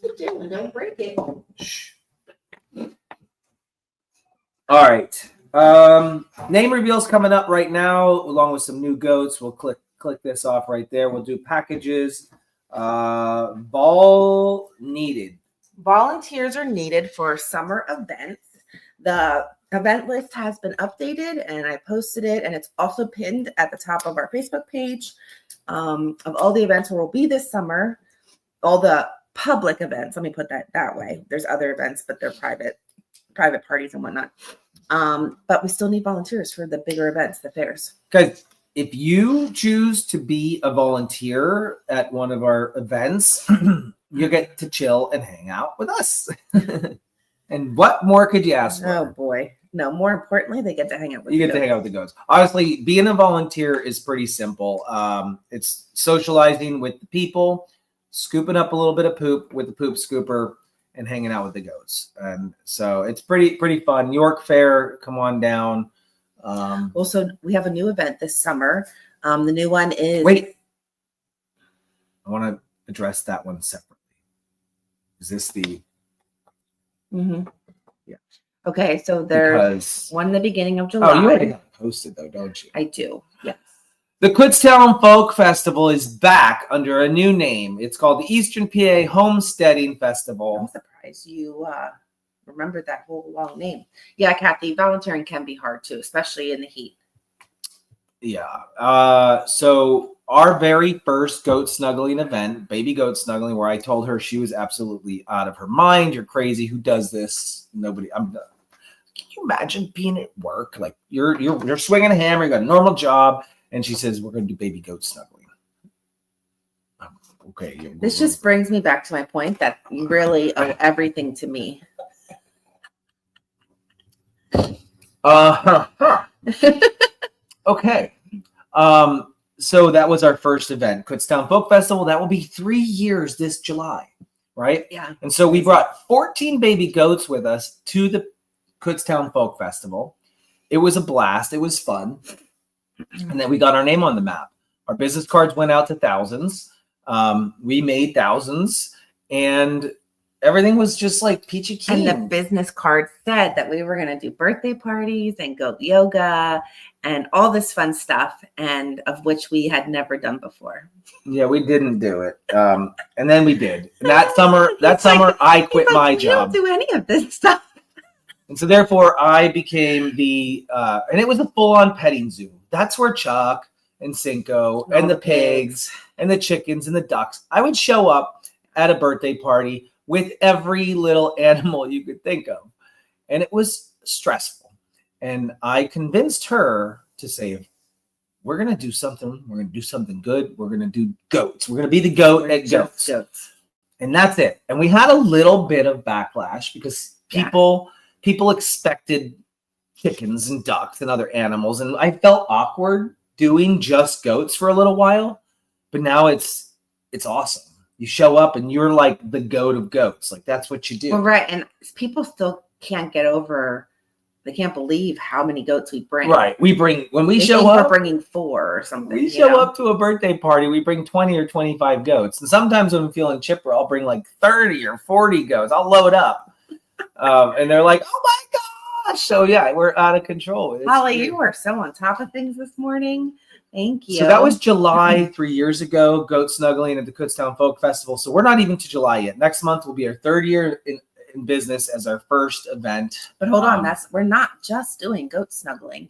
Sit down and don't break it. Shh. All right. Name reveals coming up right now, along with some new goats. We'll click this off right there. We'll do packages. Ball needed. Volunteers are needed for summer events. The event list has been updated and I posted it, and it's also pinned at the top of our Facebook page of all the events where we'll be this summer, all the public events. Let me put that way. There's other events, but they're private parties and whatnot. But we still need volunteers for the bigger events, the fairs. Guys, if you choose to be a volunteer at one of our events, you get to chill and hang out with us. And what more could you ask for? Oh boy. No, more importantly, they get to hang out with you. Get to hang out with the goats. Honestly, being a volunteer is pretty simple. It's socializing with the people, scooping up a little bit of poop with the poop scooper, and hanging out with the goats. And so it's pretty fun. York Fair, come on down. Also, we have a new event this summer. The new one is... Wait. I want to address that one separately. Is this the... Mm-hmm. Yeah. Okay, so there's one in the beginning of July. Oh, you already got it posted, though, don't you? I do, yes. The Kutztown Folk Festival is back under a new name. It's called the Eastern PA Homesteading Festival. I'm surprised you remembered that whole long name. Yeah, Kathy, volunteering can be hard too, especially in the heat. Yeah. So our very first goat snuggling event, baby goat snuggling, where I told her she was absolutely out of her mind. You're crazy. Who does this? Nobody. Can you imagine being at work? Like you're swinging a hammer, you got a normal job. And she says, we're going to do baby goat snuggling. Okay. This just brings me back to my point that you really owe everything to me. Okay. So that was our first event, Kutztown Folk Festival. That will be 3 years this July, right? Yeah. And so we brought 14 baby goats with us to the Kutztown Folk Festival. It was a blast. It was fun. And then we got our name on the map. Our business cards went out to thousands. We made thousands, and everything was just like peachy keen. And the business card said that we were going to do birthday parties and goat yoga and all this fun stuff, and of which we had never done before. Yeah, we didn't do it. And then we did. And that summer, I quit my job. You don't do any of this stuff. And so therefore I became the, and it was a full-on petting zoo. That's where Chuck and Cinco and the pigs and the chickens and the ducks, I would show up at a birthday party with every little animal you could think of. And it was stressful. And I convinced her to say, we're going to do something. We're going to do something good. We're going to do goats. We're going to be the goat at goats. And that's it. And we had a little bit of backlash because people expected chickens and ducks and other animals. And I felt awkward doing just goats for a little while. But now it's awesome. You show up and you're like the goat of goats. Like that's what you do. Well, right. And people still can't get over, they can't believe how many goats we bring. Right. When we they show think up, we're bringing 4 or something. We show up to a birthday party, we bring 20 or 25 goats. And sometimes when I'm feeling chipper, I'll bring like 30 or 40 goats. I'll load up. And they're like, oh my gosh. So yeah, we're out of control. Holly, you were so on top of things this morning. Thank you. So that was July 3 years ago, goat snuggling at the Kutztown Folk Festival. So we're not even to July yet. Next month will be our 3rd year in business as our first event. But hold on, we're not just doing goat snuggling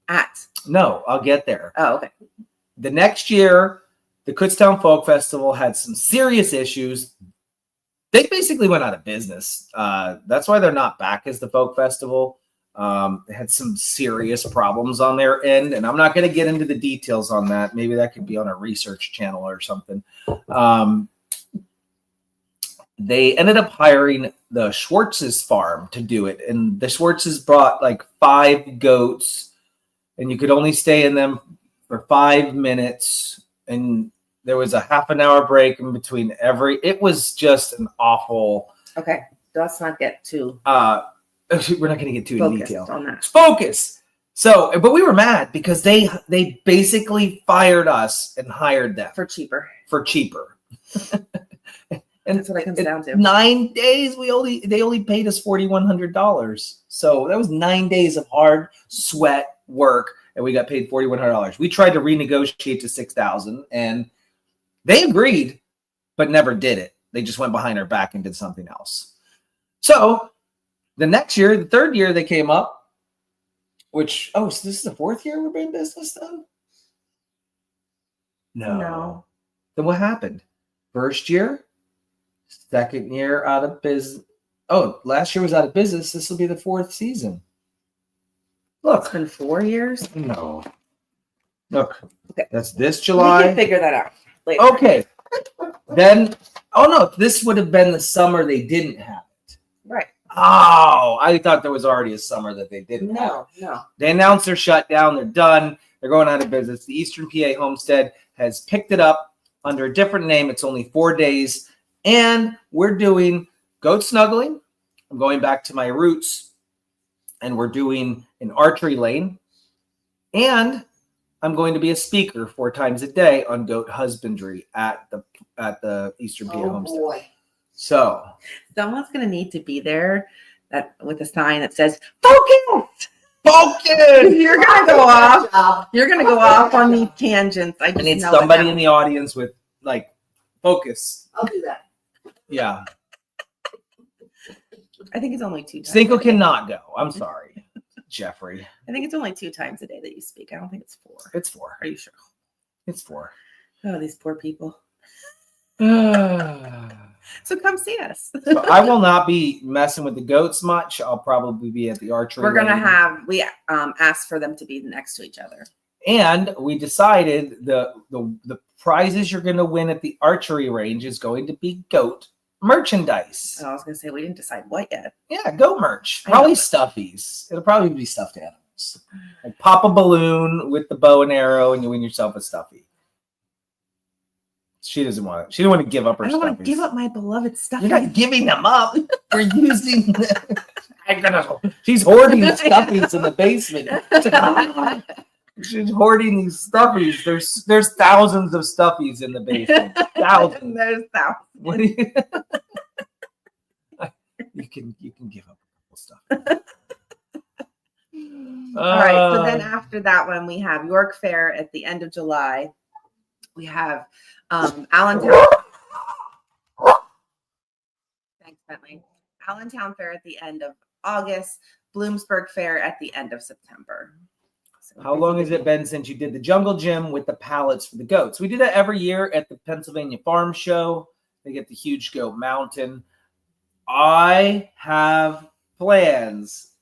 at. No, I'll get there. Oh, okay. The next year, the Kutztown Folk Festival had some serious issues. They basically went out of business. That's why they're not back as the Folk Festival. They had some serious problems on their end, and I'm not going to get into the details on that. Maybe that could be on a research channel or something. They ended up hiring the Schwartz's farm to do it, and the Schwartz's brought like 5 goats, and you could only stay in them for 5 minutes, and there was a half an hour break in between it was just an awful. Okay, let's not get too. We're not going to get too in detail on that. Focus. So, but we were mad because they basically fired us and hired them for cheaper. And That's what it comes down to. 9 days. They only paid us $4,100. So that was 9 days of hard sweat work, and we got paid $4,100. We tried to renegotiate to $6,000, and they agreed, but never did it. They just went behind our back and did something else. So the next year, the third year, they came up, which so this is the fourth year we're in business then? No. Then what happened? First year. Second year out of business. Oh, last year was out of business. This will be the fourth season. Look. It's been 4 years. No. Look. Okay. That's this We July. can figure that out later. Okay. Then, no, this would have been the summer they didn't have it. Right. Oh, I thought there was already a summer that they didn't have. No. They announced they're shut down. They're done. They're going out of business. The Eastern PA Homestead has picked it up under a different name. It's only 4 days. And we're doing goat snuggling. I'm going back to my roots. And we're doing an archery lane. And I'm going to be a speaker 4 times a day on goat husbandry at the Eastern PA Homestead. Boy. So Someone's going to need to be there with a sign that says, "Focus!" focus! You're going to go off. You're going to go off on these tangents. I I just need know somebody it in the audience with focus. I'll do that. Yeah. I think it's only 2 times. Cinco cannot go. I'm sorry, Jeffrey. I think it's only 2 times a day that you speak. I don't think it's 4. It's 4. Are you sure? It's 4. Oh, these poor people. So So come see us. I will not be messing with the goats much. I'll probably be at the archery. We're going to lane. asked for them to be next to each other. And we decided the prizes you're going to win at the archery range is going to be goat merchandise. Oh, I was going to say, we didn't decide what yet. Yeah, goat merch. I Probably know. stuffies. It'll probably be stuffed animals. Like pop a balloon with the bow and arrow, and you win yourself a stuffy. She doesn't want it. She didn't want to give up her I don't stuffies. want to give up my beloved stuff. You're not giving them up. We're using them. She's hoarding the stuffies in the basement. She's hoarding these stuffies. There's thousands of stuffies in the basement. Thousands. There's thousands. What do you? You can give up a couple stuff. All right. So then after that one, we have York Fair at the end of July. We have Allentown. Thanks, Bentley. Allentown Fair at the end of August. Bloomsburg Fair at the end of September. So How long has it been since you did the jungle gym with the pallets for the goats? We do that every year at the Pennsylvania Farm Show. They get the huge goat mountain. I have plans,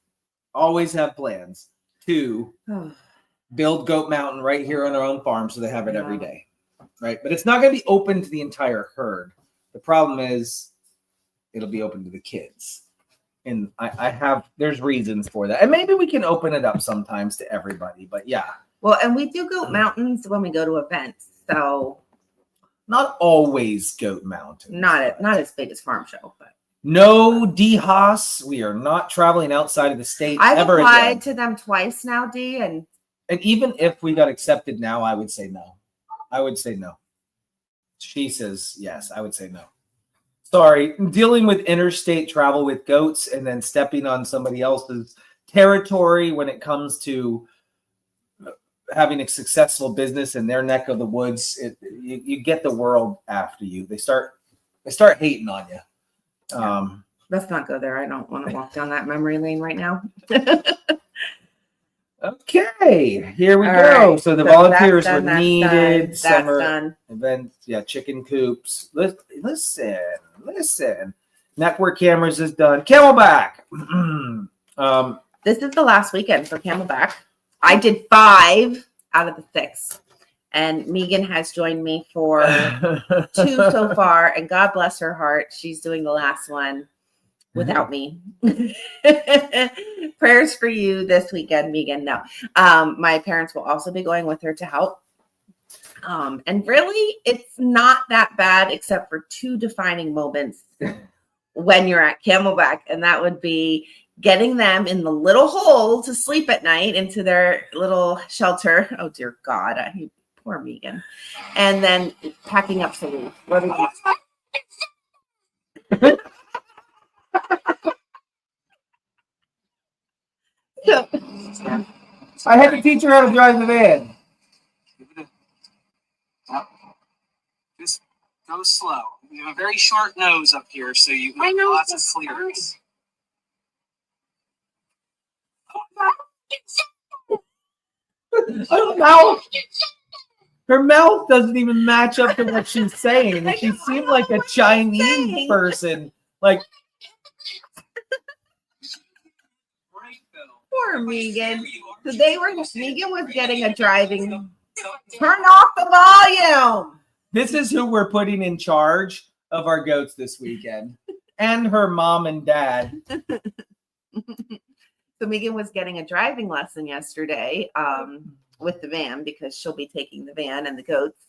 always have plans to build Goat Mountain right here on our own farm so they have it every day. Right. But it's not going to be open to the entire herd. The problem is it'll be open to the kids. And there's reasons for that. And maybe we can open it up sometimes to everybody. But yeah. Well, and we do Goat Mountains when we go to events. So not always Goat Mountain. not as big as Farm Show, but no DHOS. We are not traveling outside of the state I've ever applied again. to them twice now, D, and even if we got accepted now, I would say no. I would say no. She says yes. I would say no. Sorry, dealing with interstate travel with goats and then stepping on somebody else's territory when it comes to having a successful business in their neck of the woods, you get the world after you. They start hating on you. let's not go there. I don't want to walk down that memory lane right now. Okay, here we All go. right, So the so volunteers that's were done, needed. That's Summer done. events, yeah, chicken coops. Listen. Network cameras is done. Camelback. This is the last weekend for Camelback. I did 5 out of the 6. And Megan has joined me for 2 so far. And God bless her heart. She's doing the last one without me. Prayers for you this weekend, Megan. No. My parents will also be going with her to help. And really, it's not that bad except for 2 defining moments when you're at Camelback. And that would be getting them in the little hole to sleep at night into their little shelter. Oh, dear God. Poor Megan. And then packing up to leave. What did you I had to teach her how to drive the van. Just go slow. You have a very short nose up here, so you have lots of clearance. Her mouth doesn't even match up to what she's saying. She seemed like a Chinese person. Like, Poor Megan. So Megan was getting a driving. Turn off the volume. this is who we're putting in charge of our goats this weekend, and her mom and dad. So Megan was getting a driving lesson yesterday with the van because she'll be taking the van and the goats.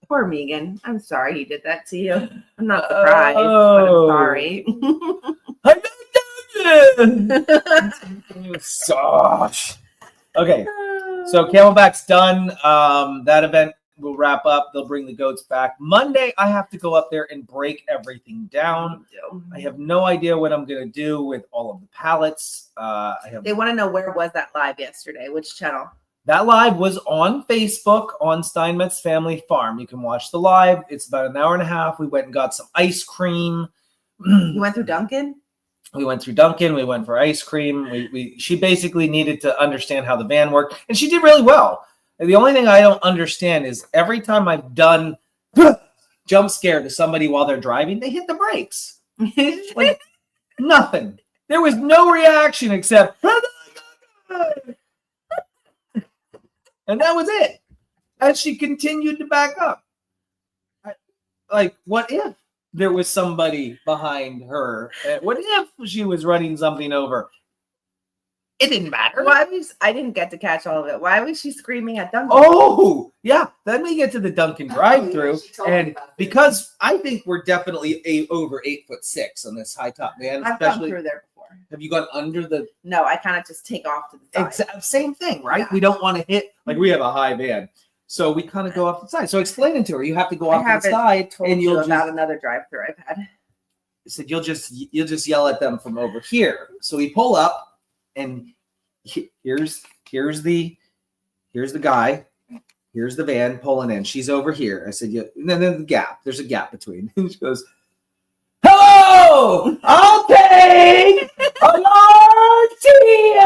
Poor Megan. I'm sorry he did that to you. I'm not surprised, but I'm sorry. Gosh. Okay, so Camelback's done. That event will wrap up. They'll bring the goats back. Monday, I have to go up there and break everything down. I have no idea what I'm going to do with all of the pallets. They want to know where was that live yesterday? Which channel? That live was on Facebook on Steinmetz Family Farm. You can watch the live. It's about an hour and a half. We went and got some ice cream. You went through Dunkin'? We went through Dunkin'. We went for ice cream. She basically needed to understand how the van worked, and she did really well. And the only thing I don't understand is every time I've done jump scare to somebody while they're driving, they hit the brakes. Like nothing. There was no reaction except, and that was it. And she continued to back up. Like, what if there was somebody behind her? What if she was running something over? It didn't matter. I didn't get to catch all of it. Why was she screaming at Dunkin'? Oh, yeah. Then we get to the Dunkin' drive-thru, and because I think we're definitely over 8'6" on this high top van. I've gone through there before. Have you gone under the? No, I kind of just take off to the side. Same thing, right? Yeah. We don't want to hit, like we have a high van, so we kind of go off the side. So explain it to her. You have to go off to the side, and you'll about another drive-through I've had. Said you'll just yell at them from over here. So we pull up. And here's the guy. Here's the van pulling in. She's over here. I said, yeah. And then the gap. There's a gap between. And she goes, "Hello, I'll take a martini."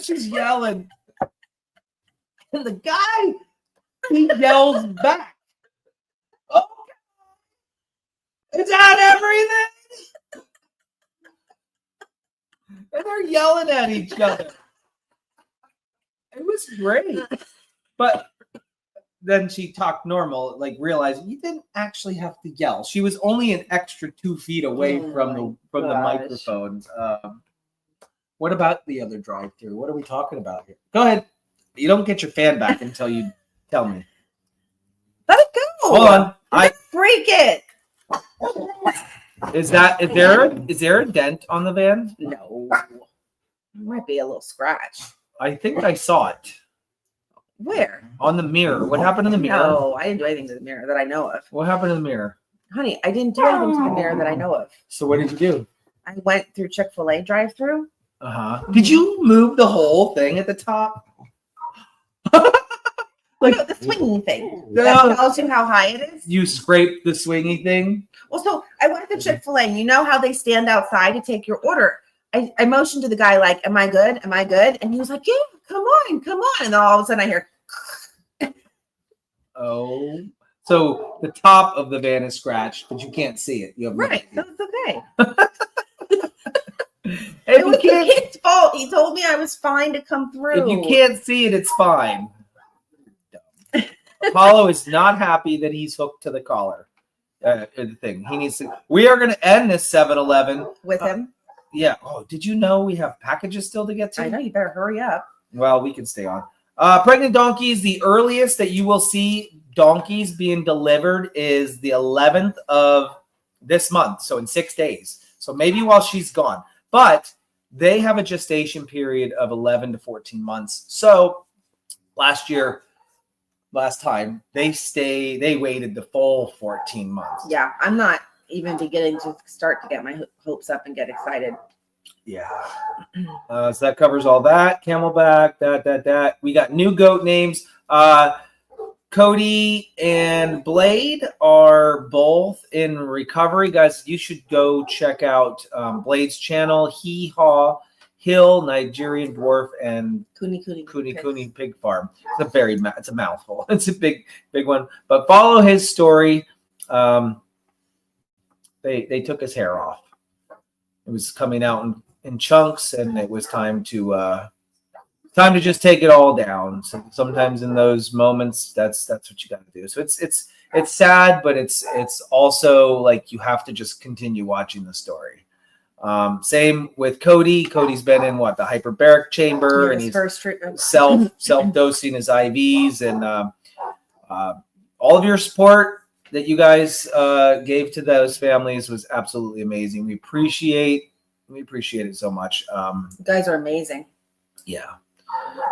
She's yelling. And the guy, he yells back, "Oh, is that everything?" And they're yelling at each other. It was great. But then she talked normal, like realizing you didn't actually have to yell. She was only an extra 2 feet away from the microphone. What about the other drive-thru? What are we talking about here? Go ahead. You don't get your fan back until you tell me. Let it go. Hold on. Break it. Is there a dent on the van? No. There might be a little scratch. I think I saw it. Where? On the mirror. What happened to the mirror? No, I didn't do anything to the mirror that I know of. What happened to the mirror? Honey, I didn't do anything to the mirror that I know of. So what did you do? I went through Chick-fil-A drive-through. Did you move the whole thing at the top? Like the swinging thing. That tells you how high it is. You scraped the swingy thing? Well, so I went to Chick-fil-A, and you know how they stand outside to take your order. I motioned to the guy, like, "Am I good? Am I good?" And he was like, "Yeah, come on. And then all of a sudden I hear, oh. So the top of the van is scratched, but you can't see it. You have right. So it's okay. It was the kid's fault. He told me I was fine to come through. If you can't see it, it's fine. Apollo is not happy that he's hooked to the collar. The thing he needs to. We are going to end this 7-Eleven with him. Yeah. Oh, did you know we have packages still to get to? I know. You better hurry up. Well, we can stay on. Pregnant donkeys. The earliest that you will see donkeys being delivered is the 11th of this month. So in 6 days. So maybe while she's gone. But they have a gestation period of 11 to 14 months. So last time they waited the full 14 months. Yeah, I'm not even beginning to start to get my hopes up and get excited. Yeah. So that covers all that. Camelback, that. We got new goat names. Cody and Blade are both in recovery. Guys, you should go check out Blade's channel, Hee Haw Hill, Nigerian Dwarf, and Kuni Pig Farm. It's a mouthful. It's a big one. But follow his story. They took his hair off. It was coming out in chunks, and it was time to just take it all down. So sometimes in those moments, that's what you got to do. So it's sad, but it's also like you have to just continue watching the story. Same with Cody. Cody's been in the hyperbaric chamber, and he's first treatment. self-dosing his IVs, and all of your support that you guys gave to those families was absolutely amazing. We appreciate it so much. You guys are amazing. Yeah.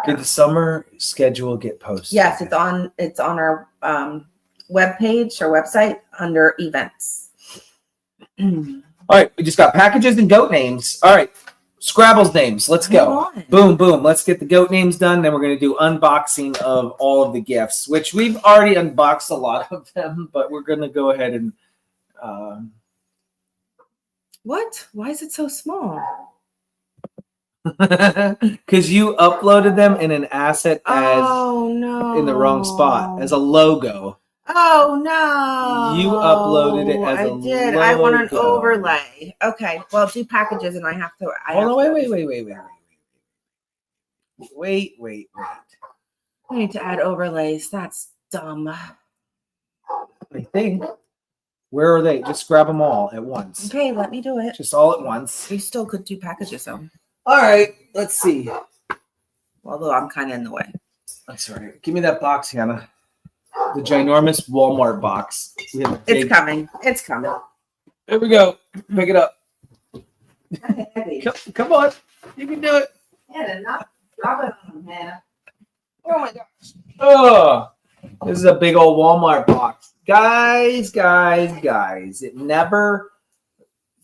Did the summer schedule get posted? Yes, it's on our webpage or website under events. All right, we just got packages and goat names. All right, Scrabble's names. Let's go. Boom. Let's get the goat names done. Then we're going to do unboxing of all of the gifts, which we've already unboxed a lot of them, but we're going to go ahead and. What? Why is it so small? Because you uploaded them in an asset as in the wrong spot as a logo. Oh no! You uploaded it as a logo. I did. I want an overlay. Okay. Well, do packages, and I have to. Hold on. Wait. I need to add overlays. That's dumb. I think. Where are they? Just grab them all at once. Okay, let me do it. Just all at once. We still could do packages, though. All right. Let's see. Although I'm kind of in the way. That's all right. Give me that box, Hannah. The ginormous Walmart box. It's coming. It's coming. There we go. Pick it up. Heavy. Come on. You can do it. Hannah, not drop it on him, Hannah. Oh my gosh. Oh, this is a big old Walmart box. Guys. It never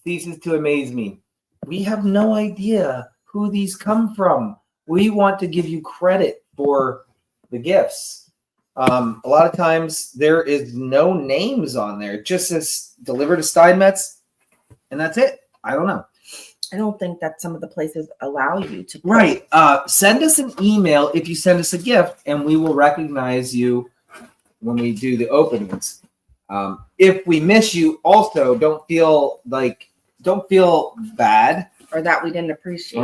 ceases to amaze me. We have no idea who these come from. We want to give you credit for the gifts. A lot of times there is no names on there. It just says delivered to Steinmetz, and that's it. I don't know. I don't think that some of the places allow you to. Right. Send us an email if you send us a gift, and we will recognize you when we do the openings. If we miss you, also don't feel bad. Or that we didn't appreciate it.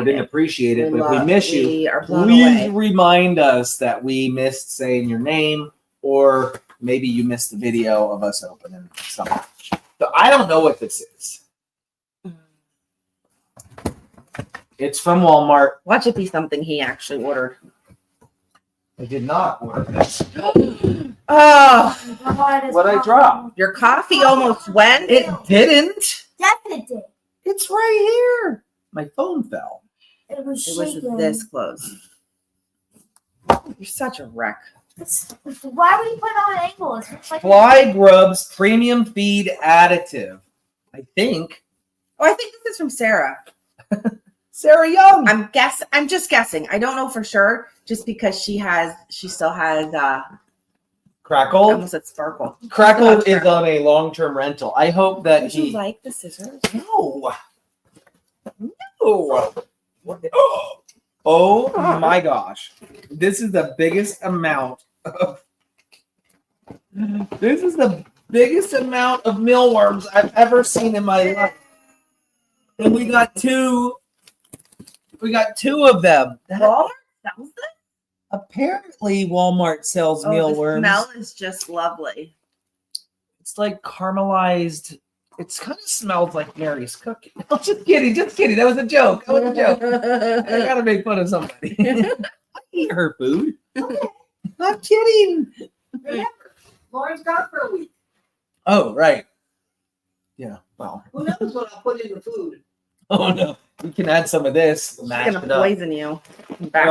But if we miss you, please remind us that we missed saying your name, or maybe you missed the video of us opening something. So I don't know what this is. It's from Walmart. Watch it be something he actually ordered. I did not order this. Oh, What I dropped? your coffee almost went. It didn't. Definitely. It's right here. My phone fell. It was It was shaking. this close. You're such a wreck. Why would you put it on an angle? It's like Fly Grubs Premium Feed Additive. I think. Oh, I think this is from Sarah. Sarah Young. I'm just guessing. I don't know for sure, just because she still has Crackle. almost at Sparkle. Crackle is on a long-term rental. I hope that Would you like the scissors? No. Oh my gosh. This is the biggest amount of mealworms I've ever seen in my life. And we got two of them. Walmart sells this? Apparently Walmart sells mealworms. The smell is just lovely. It's like caramelized. It kind of smells like Mary's cookie. Oh, just kidding. That was a joke. I gotta make fun of somebody. I eat her food. I'm kidding. Remember, Lauren's gone for a week. Oh, right. Yeah. Well. Who knows what I'll put in the food? Oh no. We can add some of this. She's Mash gonna it up. poison you. Back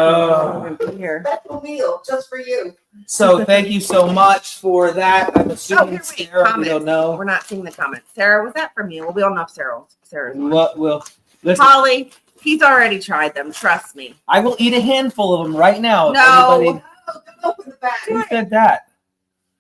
here. Special meal just for you. So thank you so much for that. I'm assuming Sarah, we don't know. We're not seeing the comments. Sarah, was that from you? Well, we all know Sarah's. Well, listen. Holly, He's already tried them. Trust me. I will eat a handful of them right now. if No. anybody- Open the bag. Who said that?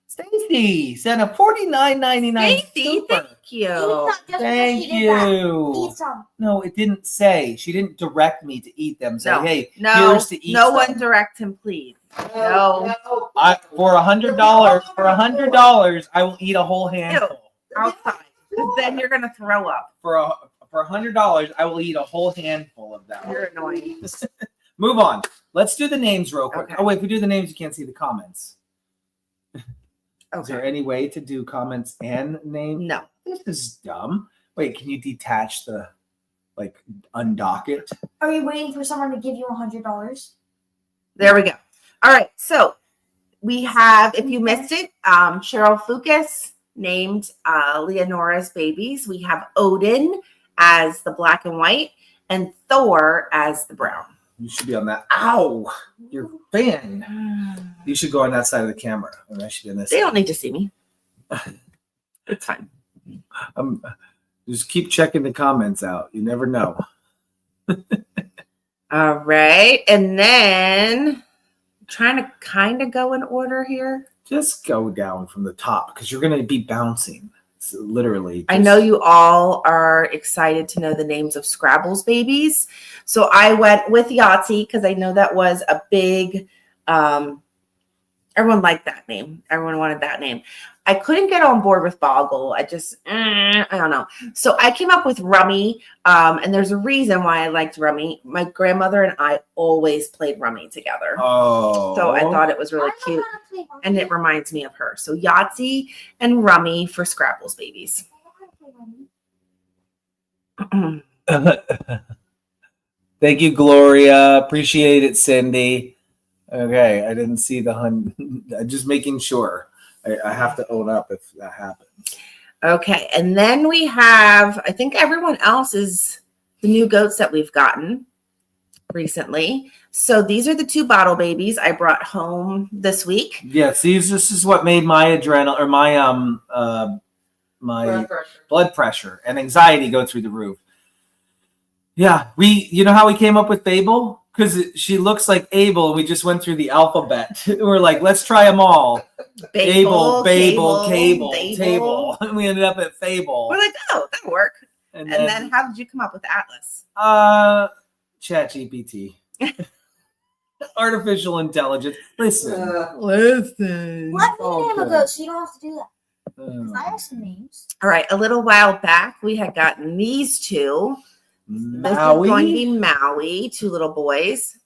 Stacy sent a $49.99 Stacy, super. thank you. Thank you. Eat some. No, it didn't say. She didn't direct me to eat them. Say, No. hey, No, here's to eat. no some. one direct him, please. No. For $100, I will eat a whole handful. Outside. Because then you're going to throw up. For $100, I will eat a whole handful of them. You're annoying. Move on. Let's do the names real quick. Okay. Oh wait, if we do the names, you can't see the comments. Is Okay. there any way to do comments and name? No. This is dumb. Wait, can you detach the undock it? Are you waiting for someone to give you $100? There we go. All right. So we have, if you missed it, Cheryl Fucus named Leonora's babies. We have Odin as the black and white and Thor as the brown. You should be on that. Ow! Your fan. You should go on that side of the camera. And I should be on this. They don't need to see me. It's fine. Just keep checking the comments out. You never know. All right. And then I'm trying to kind of go in order here. Just go down from the top because you're going to be bouncing. It's literally. I know you all are excited to know the names of Scrabble's babies. So I went with Yahtzee because I know that was a big, everyone liked that name. Everyone wanted that name. I couldn't get on board with Boggle. I just, I don't know. So I came up with Rummy. And there's a reason why I liked Rummy. My grandmother and I always played Rummy together. Oh. So I thought it was really cute. And it reminds me of her. So Yahtzee and Rummy for Scrabble's babies. Thank you, Gloria. Appreciate it, Cindy. Okay, I didn't see the just making sure. I have to own up if that happens. Okay, and then we have, I think everyone else is the new goats that we've gotten recently. So these are the 2 bottle babies I brought home this week. Yes, this is what made my adrenaline or my blood pressure and anxiety go through the roof. Yeah, you know how we came up with Fable? Because she looks like Abel, and we just went through the alphabet. We're like, let's try them all. Babel, Cable, Table. And we ended up at Fable. We're like, oh, that'll work. And then how did you come up with Atlas? ChatGPT. Artificial intelligence. Listen. Listen. Let me Oh, name a good. goat so you don't have to do that. 'Cause I have some names. All right, a little while back, we had gotten these 2. This is going to Maui. be Maui, 2 little boys.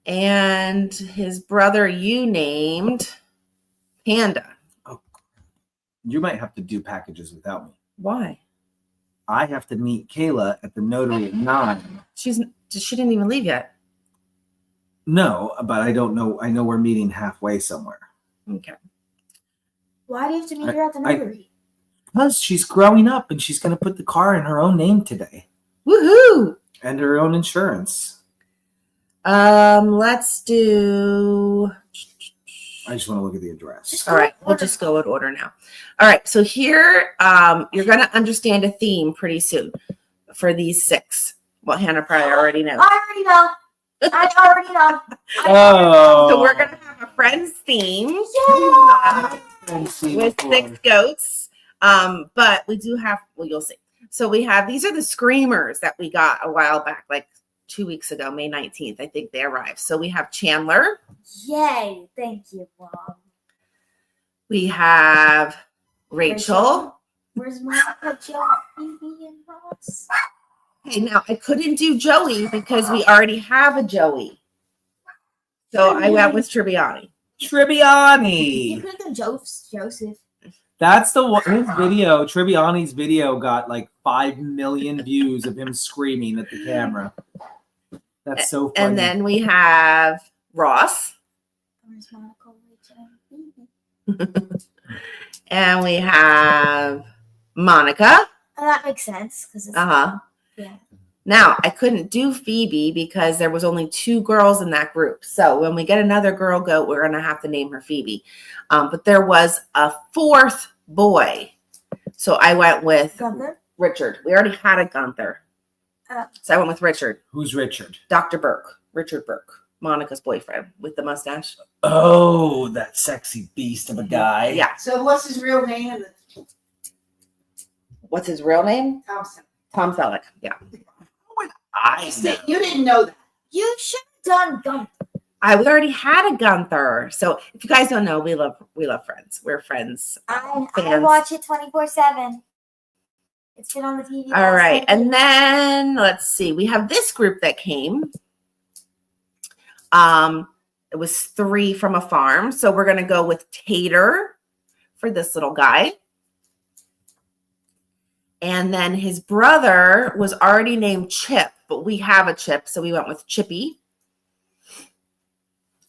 And his brother you named Panda. You might have to do packages without me. Why? I have to meet Kayla at the Notary at 9. She didn't even leave yet. No, but I don't know. I know we're meeting halfway somewhere. Okay. Why do you have to meet her at the notary? Because she's growing up and she's going to put the car in her own name today Woohoo! and her own insurance. Let's do. I just want to look at the address. All right, we'll just go in order now. All right, so here you're going to understand a theme pretty soon for these 6. Well, Hannah probably already knows. I already know. Oh. So we're going to have a Friends theme with 6 goats. But we do have, well, you'll see. So we have, these are the screamers that we got a while back, like 2 weeks ago, May 19th, I think they arrived. So we have Chandler. Yay. Thank you, Mom. We have Rachel. Where's my Joe, Phoebe, and Ross? Okay, now I couldn't do Joey because we already have a Joey. So I went with Tribbiani. You Tribbiani. could have done Joseph. That's the one. His video, Tribbiani's video, got like 5 million views of him screaming at the camera. That's so funny. And then we have Ross. Where's Monica, Rachel, and Phoebe? And we have Monica. Oh, that makes sense because it's Uh-huh. yeah. Now, I couldn't do Phoebe because there was only 2 girls in that group. So when we get another girl goat, we're going to have to name her Phoebe. But there was a 4th boy. So I went with Gunther. Richard. We already had a Gunther. So I went with Richard. Who's Richard? Dr. Burke. Richard Burke. Monica's boyfriend with the mustache. Oh, that sexy beast of a guy. Yeah. So what's his real name? What's his real name? Thompson. Tom Selleck. Yeah. I know. You didn't know that. You should have done gum. We already had a Gunther. So if you guys don't know, we love Friends. We're Friends. I fans. watch it 24/7. It's been on the TV. All right. And then let's see. We have this group that came. It was 3 from a farm. So we're going to go with Tater for this little guy. And then his brother was already named Chip, but we have a Chip. So we went with Chippy.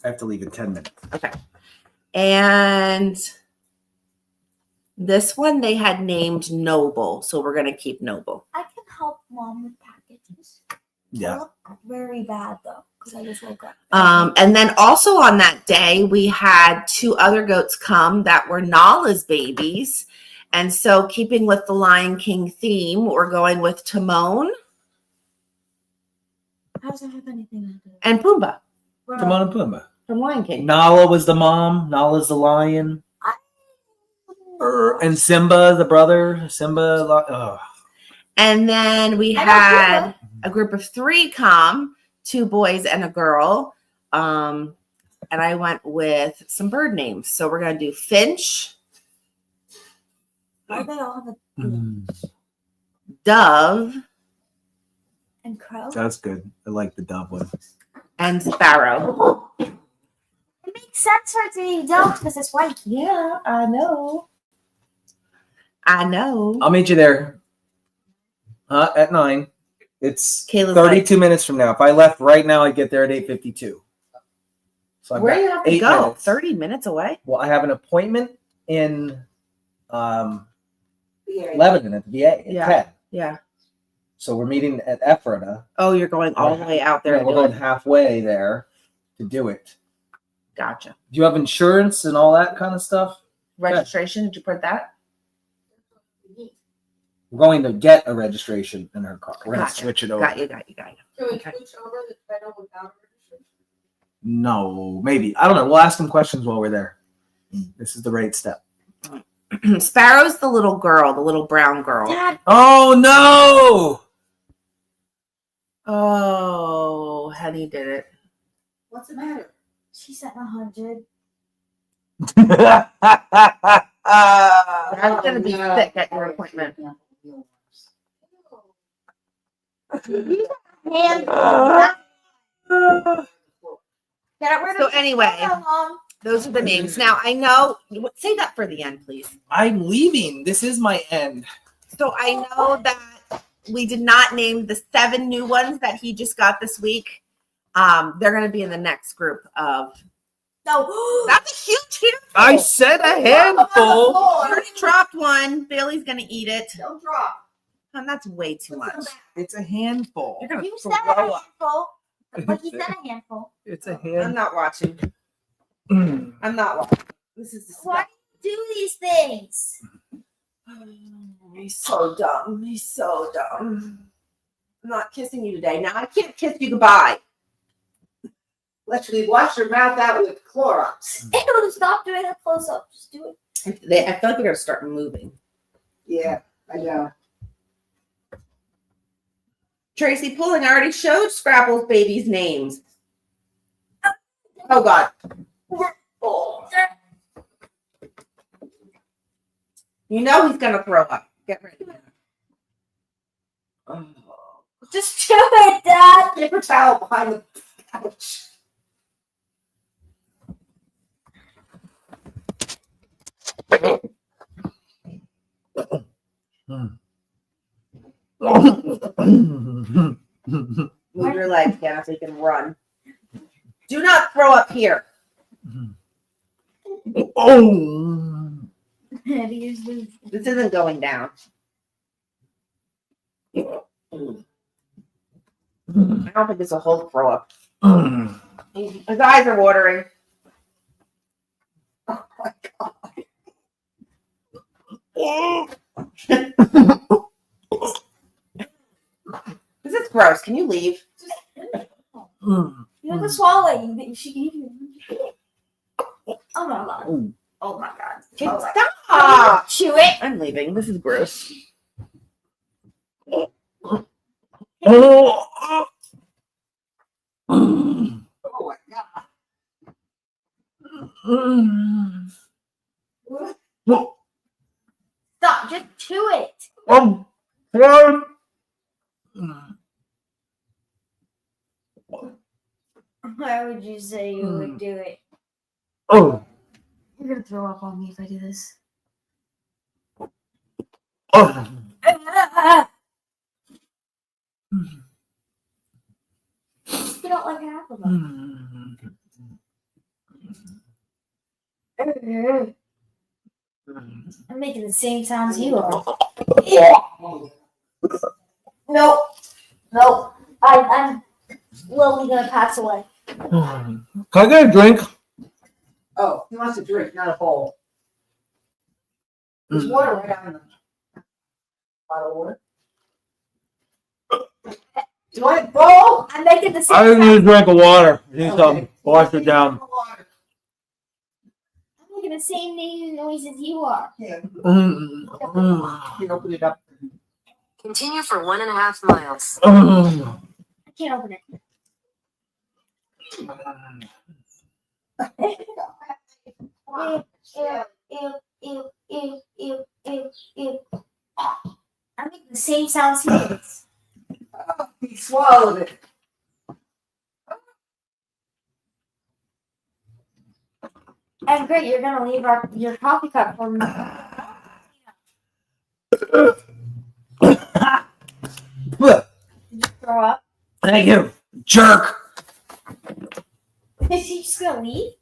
I have to leave in 10 minutes. Okay. And this one they had named Noble. So we're going to keep Noble. I can help Mom with packages. Yeah. I look very bad though, because I just woke up. And then also on that day, we had 2 other goats come that were Nala's babies. And so keeping with the Lion King theme, we're going with Timon How does that have anything to do? and Pumbaa Timon and Pumbaa. from Lion King. Nala was the mom. Nala's the lion. And Simba, the brother. Simba. Oh. And then we I got had a group of 3 come, 2 boys and a girl. And I went with some bird names. So we're going to do Finch, Why do they all have a Dove, and crow? That's good. I like the dove one. and Sparrow. It makes sense for it to be dove because it's white. Yeah, I know. I know. I'll meet you there at 9. It's Kayla's 32 minutes from now. If I left right now, I'd get there at 8:52. So I've Where got do you have to 8 go? minutes. 30 minutes away? Well, I have an appointment in Yeah. Lebanon at the VA at Yeah. 10. Yeah. So we're meeting at Ephrata. Oh, you're going all the way out there. Yeah, to we're do going it. halfway there to do it. Gotcha. Do you have insurance and all that kind of stuff? Registration? Did you print that? We're going to get a registration in her car. We're going to Gotcha. switch it over. Got you. Can we Okay. switch over the title without registration? No, maybe. I don't know. We'll ask them questions while we're there. This is the right step. Sparrow's the little girl, the little brown girl. Dad, Oh, no! Oh, Henny did it. What's the matter? she sent 100. I was going to be sick at your appointment. And get rid So of anyway, Mom. those are the names. Now, I know, say that for the end, please. I'm leaving. This is my end. So I know that we did not name the 7 new ones that he just got this week. They're going to be in the next group of. No. That's a huge handful. I said a You handful. already dropped one. Bailey's going to eat it. Don't drop. And that's way too much. It's a handful. You're going You to said a throw up. handful. But he said a handful. It's a I'm handful. not watching. I'm not watching. This is Why do you do these things? He's so dumb. He's so dumb. I'm not kissing you today. Now I can't kiss you goodbye. Literally wash your mouth out with Clorox. Ew, stop doing a close up. Just do it. I feel like we're gonna start moving. Yeah, I know. Tracy Pulling, I already showed Scrapple's babies' names. Oh God. You know he's gonna throw up. Get ready. Oh. Just do it, Dad. Paper towel behind the couch. Move your legs, Hannah, so you can run. Do not throw up here. Oh. This isn't going down. I don't think it's a whole throw up. His eyes are watering. Oh my God. gross. Can you leave? Mm. You have to swallow it. She gave you. Oh my god. Mm. Oh my god. Stop. Chew it. I'm leaving. This is gross. Oh. Mm. Oh my God. Mm. Stop. Just chew it. Oh. Mm. Why would you say you would do it? Oh. You're gonna throw up on me if I do this. Oh. You don't like half of them. I'm making the same sounds you are. Nope. Nope. I'm slowly gonna pass away. Can I get a drink? Oh, he wants a drink, not a bowl. There's water right on the bottle of water. Do you want a bowl? I'm making the I same just need a sound. drink of water. I need Okay. something. Wash it down. Water. I'm making the same noises you are. Here, Mm. you open it up. Continue for 1.5 miles. Mm. I can't open it. Ew. I'm making the same sounds he is. Oh, he swallowed it. And great, you're gonna leave your coffee cup for me. Did you throw up? Thank you, jerk. Is he just gonna leave?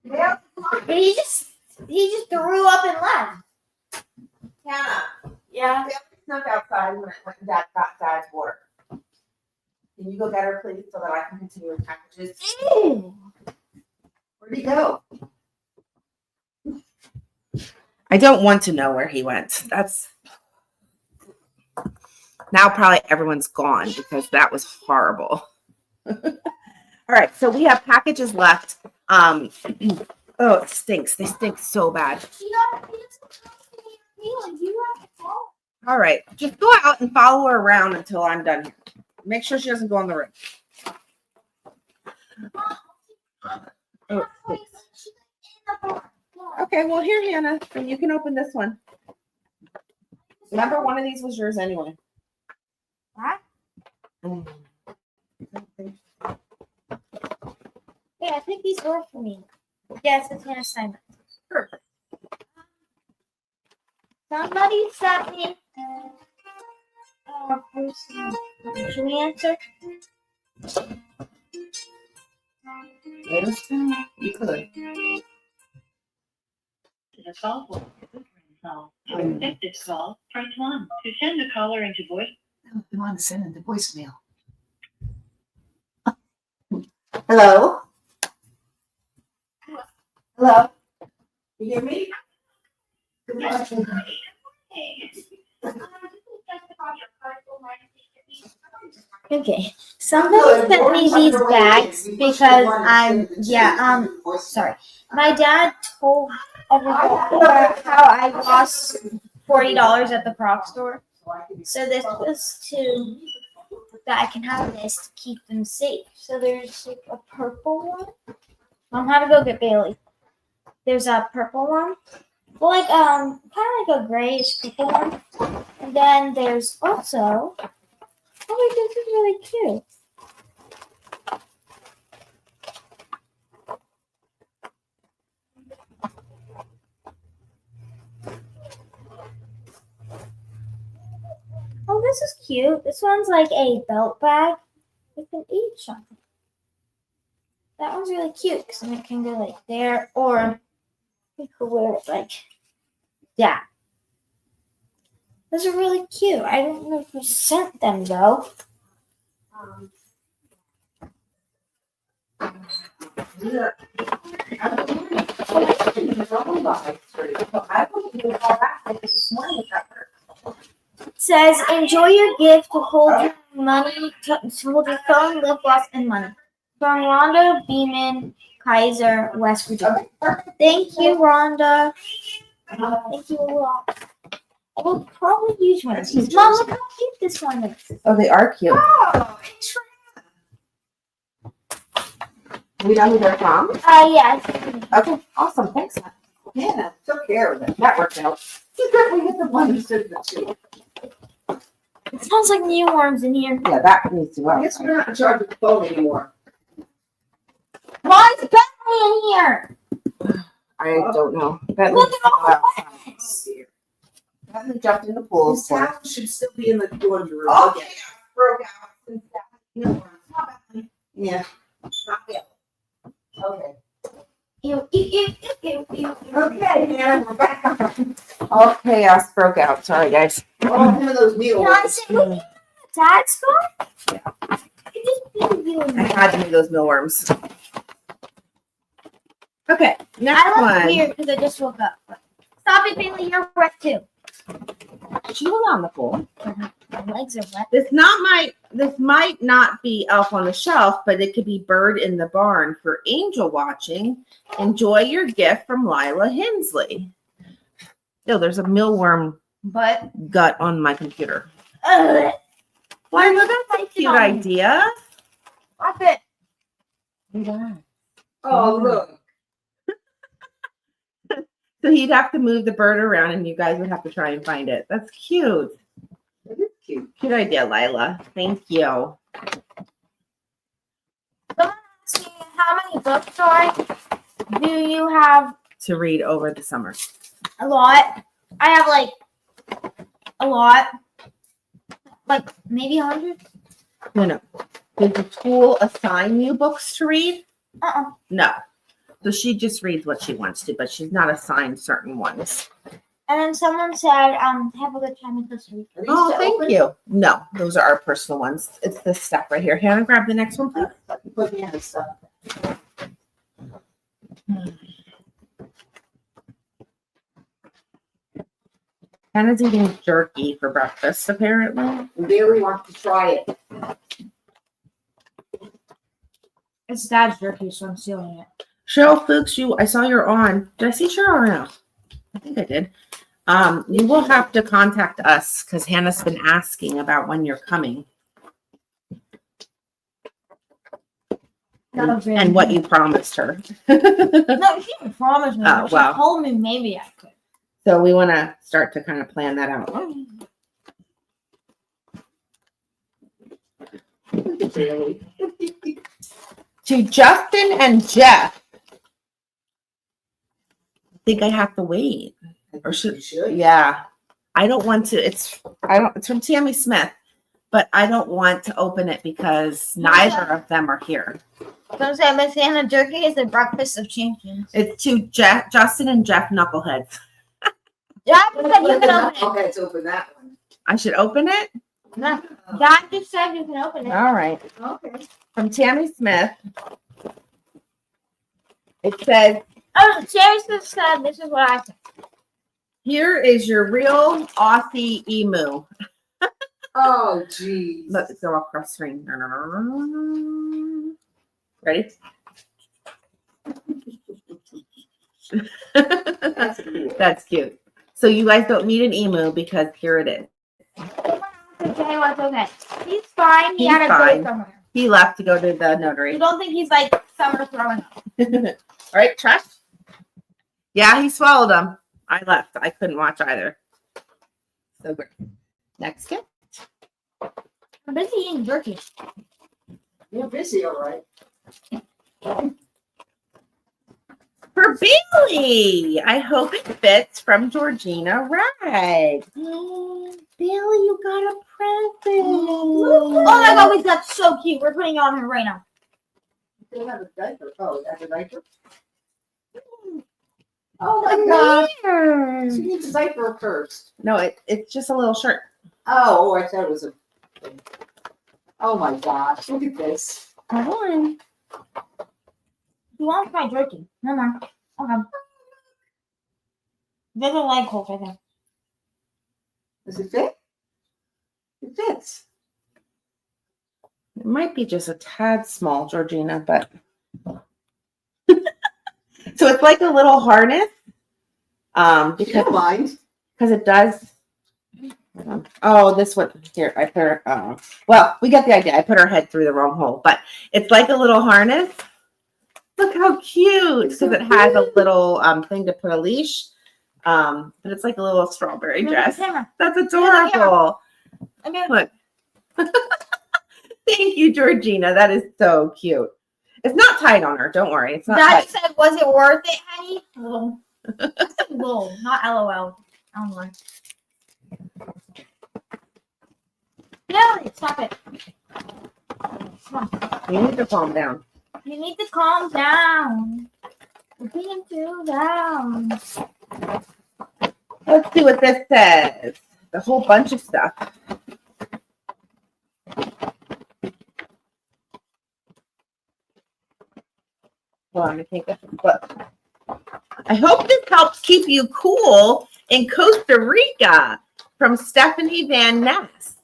Yeah. But he just threw up and left. Hannah, Yeah. snuck outside when I went and Dad got Dad's water. Can you go get her, please, so that I can continue with packages? Ew. Where'd he go? I don't want to know where he went. That's now probably everyone's gone because that was horrible. All right, so we have packages left. Oh, it stinks. They stink so bad. All right, just go out and follow her around until I'm done here. Make sure she doesn't go on the roof. Oh, it stinks. Okay, well, here, Hannah, then you can open this one. Remember, one of these was yours anyway. What? Yeah, I think these were for me. Yes, it's Hannah Steinberg. Perfect. Somebody sent me a person. Should we answer? Let us know. You could. To call for call. To accept this call, press 1. To send the caller into voice. You want to send it to voicemail. Hello? Hello? You hear me? Good morning. Okay. Somebody sent me these bags because sorry. My dad told everybody how I lost $40 at the Croc store. So this was that I can have this to keep them safe. So there's like a purple one. Mom had to go get Bailey. There's a purple one. Well, like kind of like a grayish purple one. And then there's also this is really cute. Oh, this is cute. This one's like a belt bag. You can eat something. That one's really cute because then it can go like there, or you could wear it like that. Those are really cute. I don't know who sent them though. Says, enjoy your gift to hold your money, to hold your phone, lip gloss, and money. From Rhonda Beeman, Kaiser, West Virginia. Thank you, Rhonda. Thank you a lot. I will probably use one of these. Mom, look how cute this one is. Oh, they are cute. Oh, We know who they're from? Yes. Okay, awesome. Thanks. yeah, took care of it. That worked out. You definitely hit the one instead of the two. It smells like mealworms in here. Yeah, that needs to go I guess we're not in charge of the phone anymore. Why is Bethany in here? I don't know. That Look needs at to go all outside. Bethany jumped in the pool. This towel should still be in the laundry room. Okay. Broke out since that. Yeah. Not yet. Okay. Ew, ew, ew, ew, ew, ew. Okay, Hannah, we're back. All chaos broke out. Sorry, guys. Oh, him and those meal Can I worms. say, look at Dad's phone? Yeah. It just be I had to do those mealworms. Okay, I next look one. weird because I just woke up. Stop it, Bailey. You're wet too. She was on the pool. My legs are wet. This might not be Elf on the Shelf, but it could be Bird in the Barn for angel watching. Enjoy your gift from Lila Hensley. Oh, there's a mealworm But gut on my computer. ugh, Why, look at that cute idea. stop it. Oh, look. So he'd have to move the bird around and you guys would have to try and find it. That's cute. It is cute. Cute idea, Lila. Thank you. Someone asked me how many books do you have? To read over the summer. A lot. I have like a lot. Like maybe 100. No. Did the school assign you books to read? No. So she just reads what she wants to, but she's not assigned certain ones. And then someone said, have a good time in Costa Rica. Are these Oh, still thank open? you. No, those are our personal ones. It's this stuff right here. Hannah, grab the next one, please. Put me in the stuff. Hannah's eating jerky for breakfast, apparently. Bailey wants to try it. It's Dad's jerky, so I'm stealing it. Cheryl Fuchs, I saw you're on. Did I see Cheryl or no? I think I did. You will have to contact us because Hannah's been asking about when you're coming and what you promised her. No, she didn't promise me. Oh, But she wow. told me maybe I could. So we want to start to kind of plan that out. Bailey. To Justin and Jeff. I think I have to wait. Or should, You should. yeah. I don't want to, it's from Tammy Smith, but I don't want to open it because neither of them are here. So I'm saying Miss Hannah jerky is the breakfast of champions. It's to Justin and Jeff Knuckleheads. Dad just said you can open it. Okay, let's open that one. I should open it? No, Dad just said you can open it. All right. Okay. From Tammy Smith. It says, Oh, seriously said this is what I said. here is your real Aussie emu. Oh, geez. Let's go across screen. Ready? That's cool. That's cute. So you guys don't need an emu because here it is. Okay, what's okay? He's fine. He He's had to fine. go somewhere. He left to go to the You notary. don't think he's like summer throwing up? All right, trash. Yeah, he swallowed them. I left. I couldn't watch either. So great. Next gift. I'm busy eating jerky. You're busy, all right. For Bailey. I hope it fits from Georgina Rag. Bailey, you got a present. Oh my god, we got so cute. We're putting it on her right now. They have a diaper. Oh, that's a diaper? Oh my gosh. She needs a diaper first. No, it's just a little shirt. Oh, I thought it was a. Oh my gosh. Look at this. Come on. You want my jerky? No more. Okay. There's a leg hole right there. Does it fit? It fits. It might be just a tad small, Georgina, but so it's like a little harness. Never mind. Because it does. Oh, this one here. I put her. Well, we get the idea. I put her head through the wrong hole, but it's like a little harness. Look how cute! Because it has a little thing to put a leash. But it's like a little strawberry dress. That's adorable. Look. Thank you, Georgina. That is so cute. It's not tight on her. Don't worry. It's not Daddy tight. said, "Was it worth it, honey?" Little. I said little, not LOL. I don't know. No, stop it. Come on. You need to calm down. You need to calm down. You're being too loud. Let's see what this says. A whole bunch of stuff. Well, I'm gonna take this book. I hope this helps keep you cool in Costa Rica, from Stephanie Van Ness.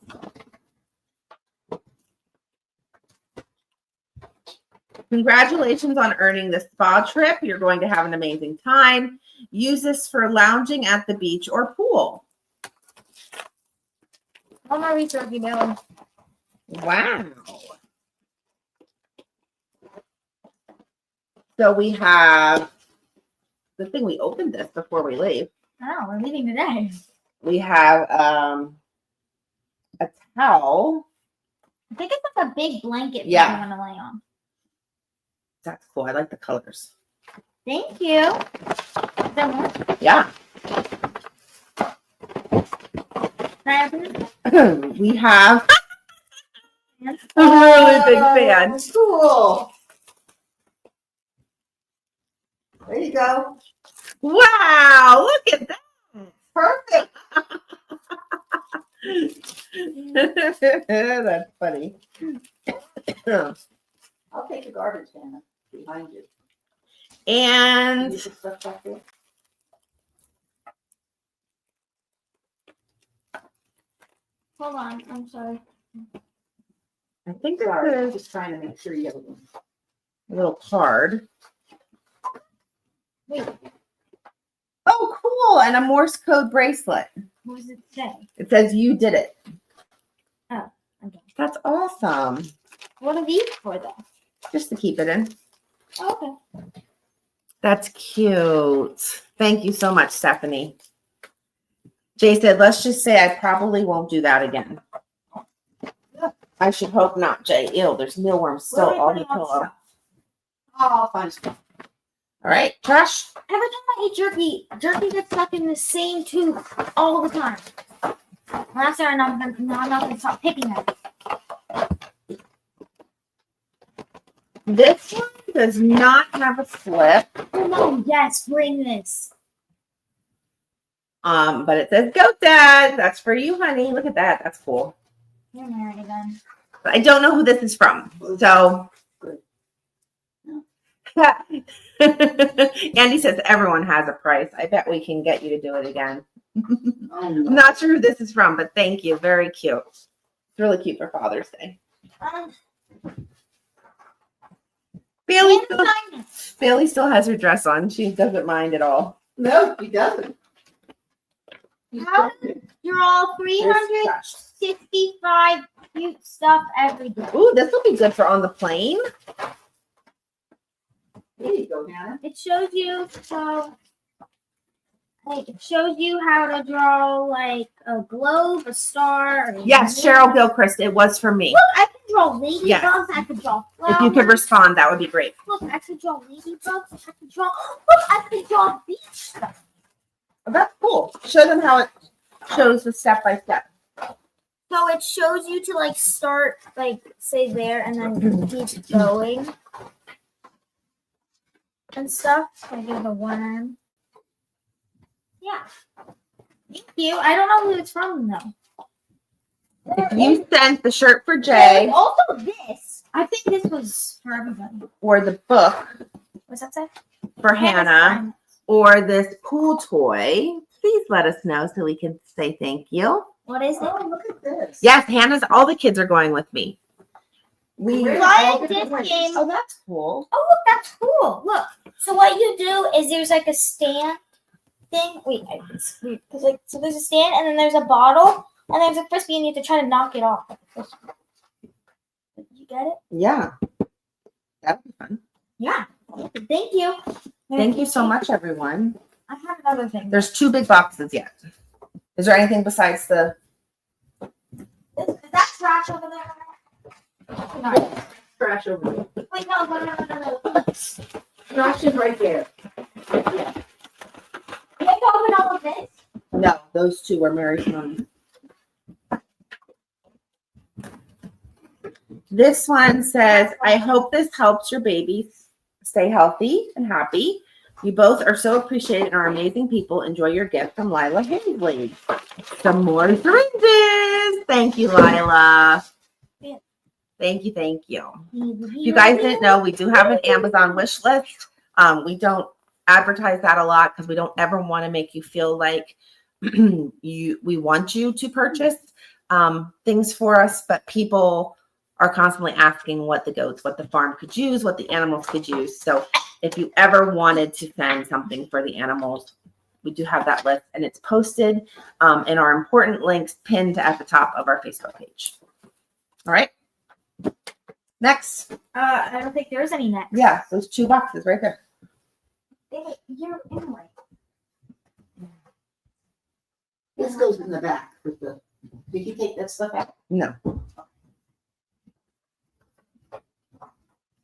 Congratulations on earning the spa trip. You're going to have an amazing time. Use this for lounging at the beach or pool. What am I researching doing? Wow. So we have, good thing we opened this before we leave. Oh, we're leaving today. We have a towel. I think it's like a big blanket Yeah. that I'm gonna lay on. That's cool. I like the colors. Thank you. Is there more? Yeah. Can I open it? We have Yes. a really big fan. Cool. There you go. Wow, look at that. Perfect. That's funny. I'll take the garbage, Hannah, behind you. And You put stuff back there. Hold on, I'm sorry. I think Sorry, I'm there's just trying to make sure you have it. a little card. Wait, Oh, cool. And a Morse code bracelet. what does it say? It says you did it. Oh, okay. That's awesome. What are these for though? Just to keep it in. Oh, okay. That's cute. Thank you so much, Stephanie. Jay said, let's just say I probably won't do that again. I should hope not, Jay. Ew, there's mealworms still Where are on we the putting all pillow. stuff? Oh, I'll find stuff. All right, trash. Every time I eat jerky gets stuck in the same tooth all the time. Last year, I'm not gonna stop picking at it. This one does not have a slip, Oh no, yes, bring this. but it says "Go Dad." That's for you, honey. Look at that. That's cool. You're married again. But I don't know who this is from, so. Andy says everyone has a price. I bet we can get you to do it again. Oh, I'm no. not sure who this is from, but thank you. Very cute. It's really cute for Father's Day. Bailey still has her dress on. She doesn't mind at all. No, he doesn't. He's How perfect. You're all 365 cute stuff every day. Ooh, this will be good for on the plane. There you go, Hannah. It shows you it shows you how to draw like a globe, a star. Or Yes, Cheryl Gilchrist. It was for me. Look, I can draw ladybugs. Yes. I could draw flowers. If you could respond, that would be great. Look, I could draw ladybugs. I could draw. Look, I could draw beach stuff. Oh, that's cool. Show them how it shows the step by step. So it shows you to like start like say there and then keep going and stuff. Like there's a worm. Yeah. Thank you. I don't know who it's from though. If you sent the shirt for There's Jay also this. I think this was for everybody. or the book What's that say? for Hannah or this pool toy, please let us know so we can say thank you. What is it? Oh, look at this. Yes, Hannah's, all the kids are going with me. Ryan did game. Oh, that's cool. Oh, look, that's cool. Look. So what you do is there's like a stand thing. Wait, it's weird. Like, so there's a stand and then there's a bottle and there's a frisbee and you have to try to knock it off. Did you get it? Yeah. That'd be fun. Yeah. Thank you. Thank you so much, everyone. I have another thing. There's 2 big boxes yet. Is there anything besides the... Is that trash over there? No, trash over there. Wait, no. Trash is right there. You have to open all of this. No, those 2 are Mary's mom. This one says, I hope this helps your babies stay healthy and happy. You both are so appreciated and are amazing people. Enjoy your gift from Lila Hasley. Some more syringes. Thank you, Lila. Thank you, thank you. If you guys didn't know, we do have an Amazon wish list. We don't advertise that a lot because we don't ever want to make you feel like we want you to purchase things for us, but people are constantly asking what the goats, what the farm could use, what the animals could use. So if you ever wanted to send something for the animals, we do have that list, and it's posted in our important links pinned at the top of our Facebook page. All right. Next. I don't think there's any next. Yeah, those 2 boxes right there. You're anyway. This goes in the back with the. Did you take that stuff out? No.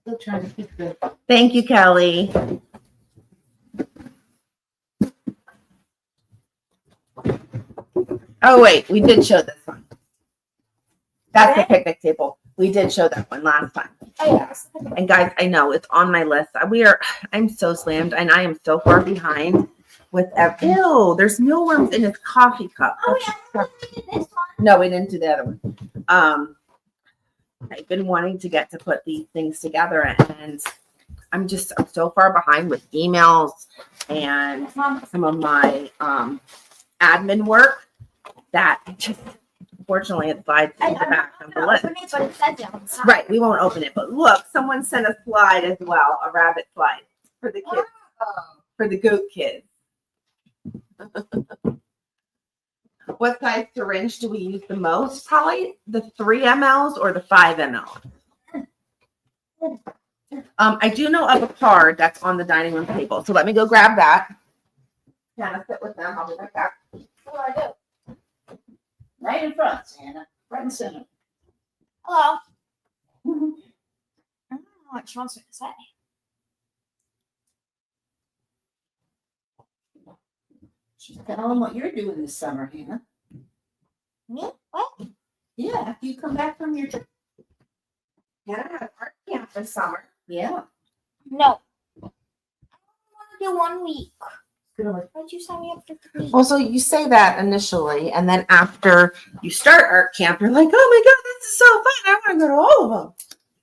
Still trying to keep the. Thank you, Kelly. Oh, wait, we did show this one. That's the picnic table. We did show that one last time. Oh, yeah. And guys, I know it's on my list. I'm so slammed and I am so far behind with ew, there's mealworms in his coffee cup. Oh, yeah. We did this one. No, we didn't do the other one. I've been wanting to get to put these things together and I'm so far behind with emails and some of my admin work that just unfortunately it slides to the back of the list. Open it, but it says it on the side. Right, we won't open it. But look, someone sent a slide as well, a rabbit slide for the kids, for the goat kids. What size syringe do we use the most? Probably the 3 mLs or the 5 mL. I do know of a card that's on the dining room table. So let me go grab that. Kind of sit with them. I'll be right back. What do I do? Right in front, Santa. Right in center. Hello. I don't know what she wants me to say. Tell them what you're doing this summer, Hannah. Me? What? Yeah, after you come back from your trip. Hannah had art camp this summer. Yeah. No. I only want to do 1 week. Good. Why'd you sign me up for 3? Well, so you say that initially, and then after you start art camp, you're like, oh my God, this is so fun. I want to go to all of them.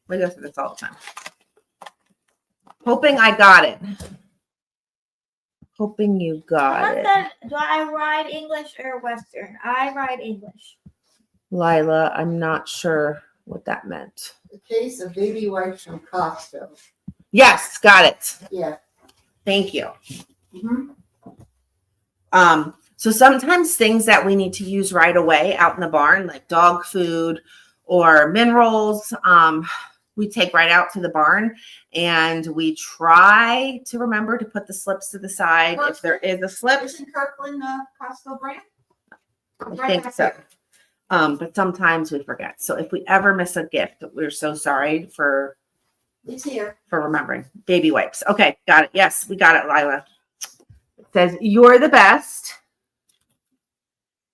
We go through this all the time. Hoping I got it. Hoping you got it. Do I ride English or Western? I ride English. Lila, I'm not sure what that meant. A case of baby wipes from Costa. Yes, got it. Yeah. Thank you. Mm-hmm. So sometimes things that we need to use right away out in the barn, like dog food or minerals, we take right out to the barn and we try to remember to put the slips to the side. If there is a slip, Isn't Kirkland Costco brand? I think so. But sometimes we forget. So if we ever miss a gift, we're so sorry for It's here. remembering. Baby wipes. Okay, got it. Yes, we got it, Lila. It says, you're the best.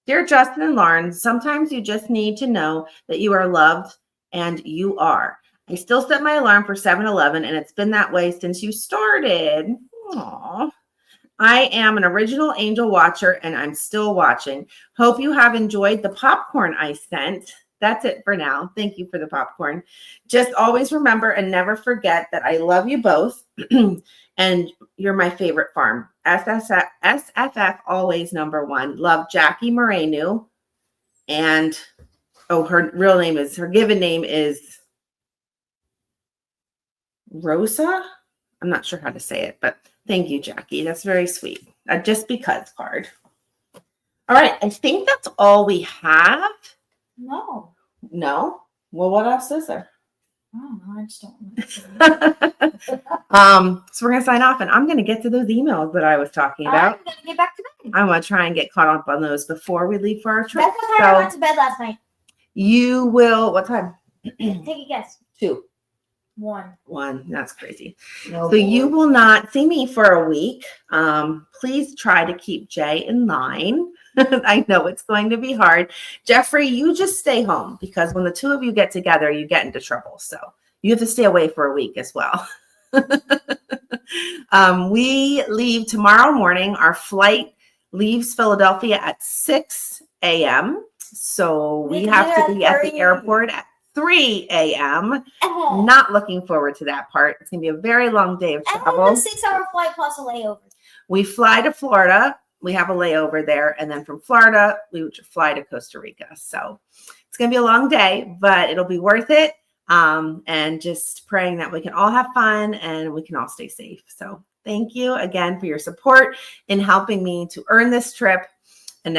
Dear Justin and Lauren, sometimes you just need to know that you are loved, and you are. I still set my alarm for 7-Eleven, and it's been that way since you started. Aww. I am an original angel watcher, and I'm still watching. Hope you have enjoyed the popcorn I sent. that's it for now. Thank you for the popcorn. Just always remember and never forget that I love you both and you're my favorite farm. SFF always number one. Love Jackie Morenu. And her real name is, her given name is Rosa. I'm not sure how to say it, but thank you, Jackie. That's very sweet. A just because card. All right. I think that's all we have. No. No? Well, what else is there? I don't know. I just don't know. So we're going to sign off, and I'm going to get to those emails that I was talking about. I'm going to get back to bed. I want to try and get caught up on those before we leave for our trip. That's what time I went to bed last night. You will, what time? Take a guess. 2. 1. That's crazy. No So you boy. will not see me for a week. Please try to keep Jay in line. I know it's going to be hard. Jeffrey, you just stay home because when the two of you get together, you get into trouble. So you have to stay away for a week as well. We leave tomorrow morning. Our flight leaves Philadelphia at 6 a.m. So we have to be at the airport at 3 a.m. Not looking forward to that part. It's going to be a very long day of travel. And a 6-hour flight plus a layover. We fly to Florida. We have a layover there. And then from Florida, we would fly to Costa Rica. So it's going to be a long day, but it'll be worth it. And just praying that we can all have fun and we can all stay safe. So thank you again for your support in helping me to earn this trip. And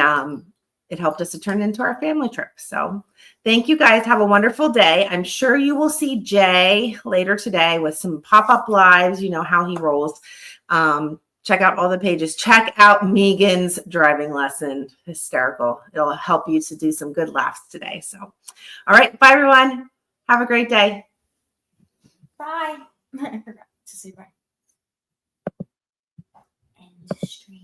it helped us to turn it into our family trip. So thank you guys. Have a wonderful day. I'm sure you will see Jay later today with some pop-up lives. You know how he rolls. Check out all the pages. Check out Megan's driving lesson. Hysterical. It'll help you to do some good laughs today. So, all right. Bye, everyone. Have a great day. Bye. I forgot to say bye. End stream.